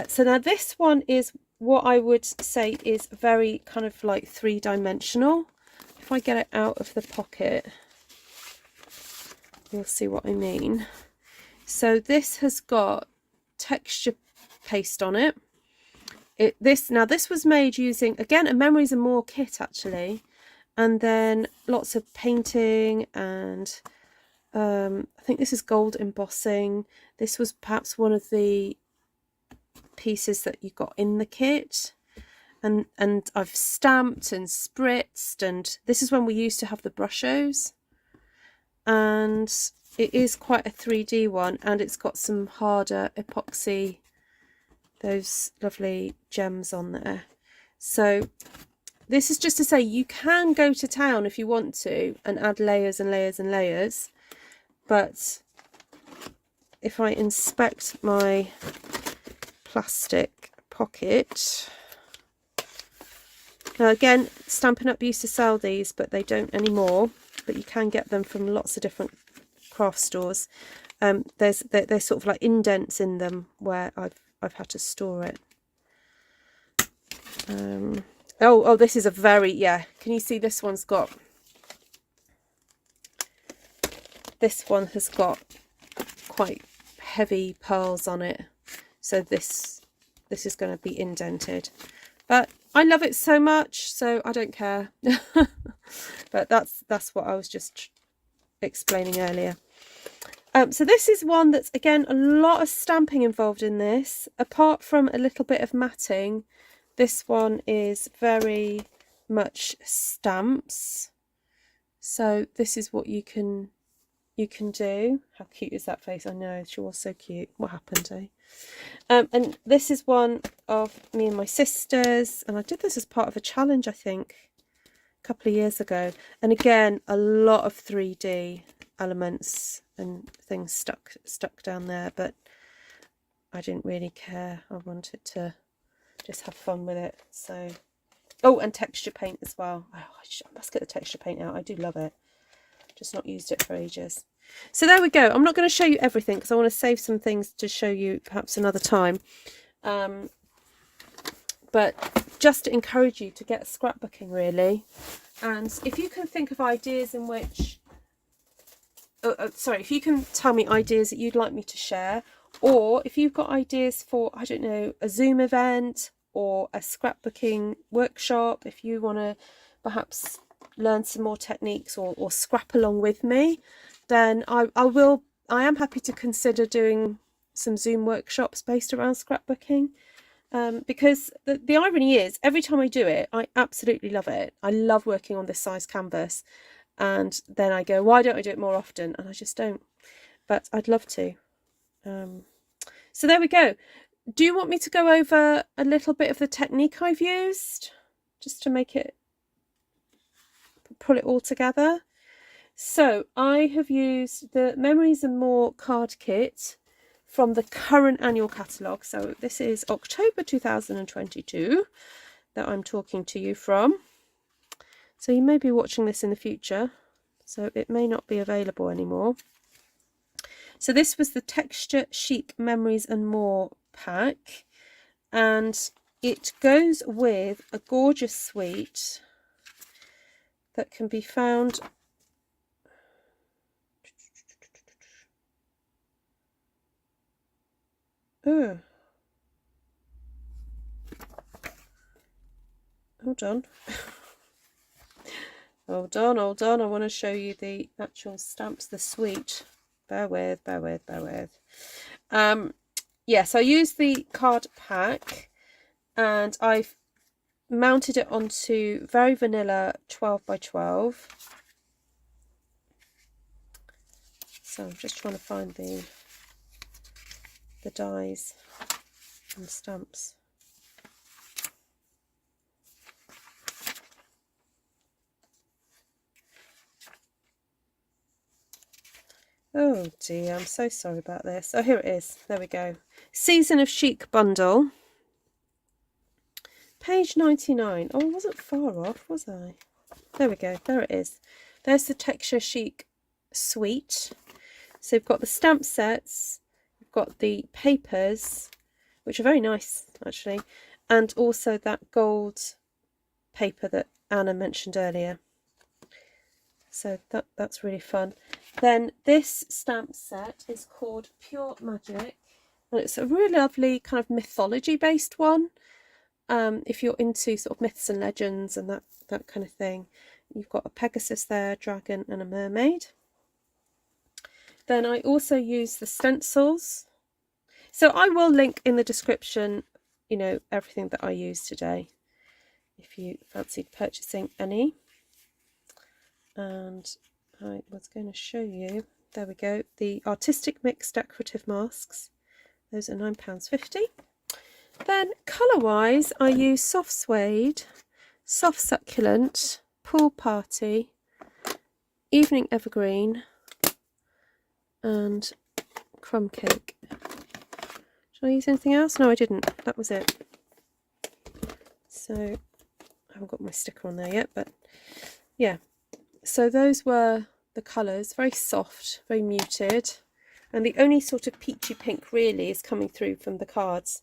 Speaker 1: So now this one is what I would say is very kind of like three-dimensional. If I get it out of the pocket, you'll see what I mean. So this has got texture paste on it. This was made using, again, a Memories and More kit actually, and then lots of painting, and I think this is gold embossing. This was perhaps one of the pieces that you got in the kit, and I've stamped and spritzed, and this is when we used to have the brushos, and it is quite a 3D one, and it's got some harder epoxy, those lovely gems on there. So this is just to say you can go to town if you want to and add layers and layers and layers, but if I inspect my plastic pocket, now again, Stampin' Up! Used to sell these, but they don't anymore, but you can get them from lots of different craft stores. There's sort of like indents in them where I've had to store it. Oh, this is a very, yeah, can you see this one's got, this one has got quite heavy pearls on it, so this is going to be indented, but I love it so much, so I don't care. But that's what I was just explaining earlier. So this is one that's, again, a lot of stamping involved in this, apart from a little bit of matting. This one is very much stamps, so this is what you can do. How cute is that face? I know, she was so cute. What happened, eh? And this is one of me and my sisters, and I did this as part of a challenge, I think, a couple of years ago. And again, a lot of 3D elements and things stuck down there, but I didn't really care. I wanted to just have fun with it. So, oh, and texture paint as well. Oh, I must get the texture paint out. I do love it. Just not used it for ages. So there we go. I'm not going to show you everything because I want to save some things to show you perhaps another time. But just to encourage you to get scrapbooking, really. And if you can think of ideas in which, if you can tell me ideas that you'd like me to share, or if you've got ideas for, I don't know, a Zoom event or a scrapbooking workshop, if you want to perhaps learn some more techniques or scrap along with me, then I am happy to consider doing some Zoom workshops based around scrapbooking. Because the irony is, every time I do it, I absolutely love it. I love working on this size canvas, and then I go, why don't I do it more often? And I just don't, but I'd love to. So there we go. Do you want me to go over a little bit of the technique I've used, just to make it, pull it all together? So I have used the Memories and More card kit from the current annual catalogue. So this is October 2022 that I'm talking to you from. So you may be watching this in the future, so it may not be available anymore. So this was the Texture Chic Memories and More pack, and it goes with a gorgeous suite that can be found hold on. Hold on, I want to show you the actual stamps, the suite. Bear with. Yes, I used the card pack, and I've mounted it onto very vanilla 12 by 12. So I'm just trying to find the dies and stamps. Oh dear, I'm so sorry about this. Oh, here it is. There we go. Season of Chic bundle. Page 99. Oh, I wasn't far off, was I? There we go. There it is. There's the Texture Chic suite. So you've got the stamp sets, you've got the papers, which are very nice actually, and also that gold paper that Anna mentioned earlier. So that's really fun. Then this stamp set is called Pure Magic, and it's a really lovely kind of mythology based one. If you're into sort of myths and legends and that kind of thing. You've got a Pegasus there, dragon and a mermaid. Then I also use the stencils. So I will link in the description, you know, everything that I use today, if you fancied purchasing any. And I was going to show you, there we go, the Artistic Mix decorative masks. Those are £9.50. Then colour-wise, I use Soft Suede, Soft Succulent, Pool Party, Evening Evergreen, and Crumb Cake. Did I use anything else? No, I didn't. That was it. So I haven't got my sticker on there yet, but yeah. So those were the colours, very soft, very muted, and the only sort of peachy pink really is coming through from the cards.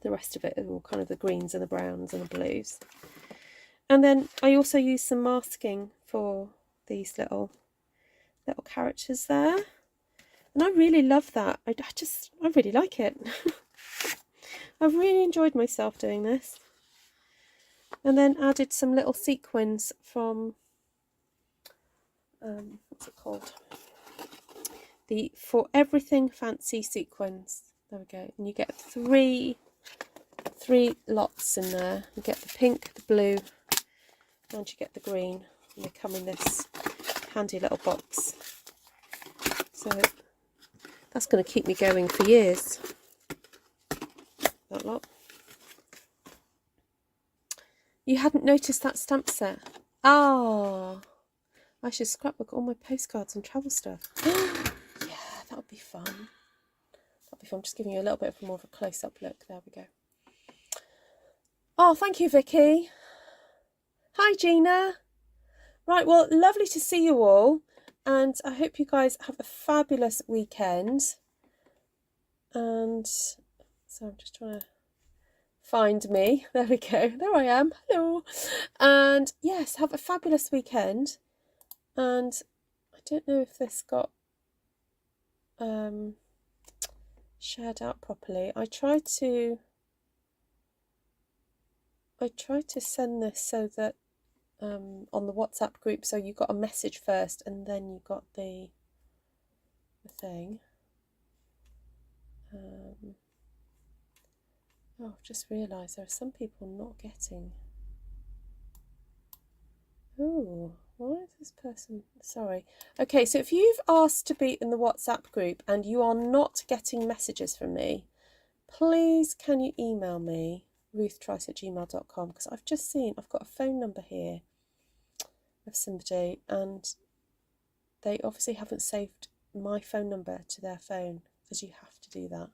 Speaker 1: The rest of it are all kind of the greens and the browns and the blues. And then I also use some masking for these little characters there, and I really love that. I really like it. I've really enjoyed myself doing this. And then added some little sequins from what's it called? The For Everything Fancy sequins. There we go. And you get three lots in there. You get the pink, the blue, and you get the green. And they come in this handy little box. So that's going to keep me going for years. That lot. You hadn't noticed that stamp set? Ah. I should scrapbook all my postcards and travel stuff. Yeah, that would be fun. That would be fun. Just giving you a little bit more of a close-up look. There we go. Oh, thank you, Vicky. Hi, Gina. Right, well, lovely to see you all. And I hope you guys have a fabulous weekend. And so I'm just trying to find me. There we go. There I am. Hello. And yes, have a fabulous weekend. And I don't know if this got shared out properly. I tried to send this so that on the WhatsApp group, so you got a message first and then you got the thing. Oh, I've just realised there are some people not getting. Oh, why is this person? Sorry. Okay, so if you've asked to be in the WhatsApp group and you are not getting messages from me, please can you email me, ruthtrice@gmail.com, because I've just seen I've got a phone number here of somebody and they obviously haven't saved my phone number to their phone, because you have to do that.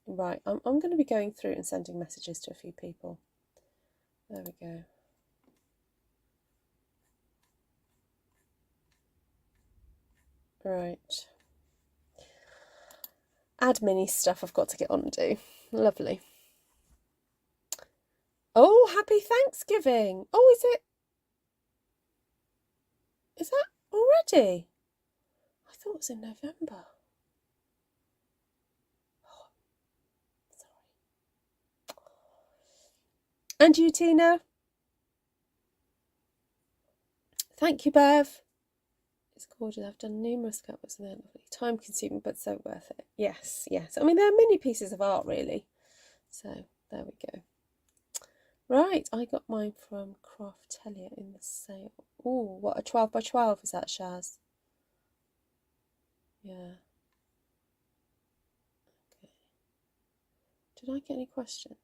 Speaker 1: Right, I'm going to be going through and sending messages to a few people. There we go. Right. Admin-y stuff I've got to get on and do. Lovely. Oh, happy Thanksgiving. Oh, is it? Is that already? I thought it was in November. Oh, sorry. And you, Tina? Thank you, Bev. It's gorgeous. I've done numerous scrapbooks and they're lovely. Time consuming, but so worth it. Yes, yes. I mean, there are many pieces of art, really. So, there we go. Right, I got mine from Craftelia in the sale. Oh, what, a 12 by 12 is that, Shaz? Yeah. Okay. Did I get any question?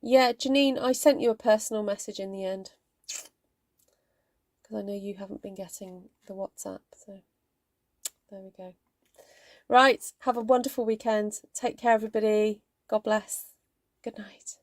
Speaker 1: Yeah, Janine, I sent you a personal message in the end, because I know you haven't been getting the WhatsApp, so there we go. Right, have a wonderful weekend. Take care, everybody. God bless. Good night.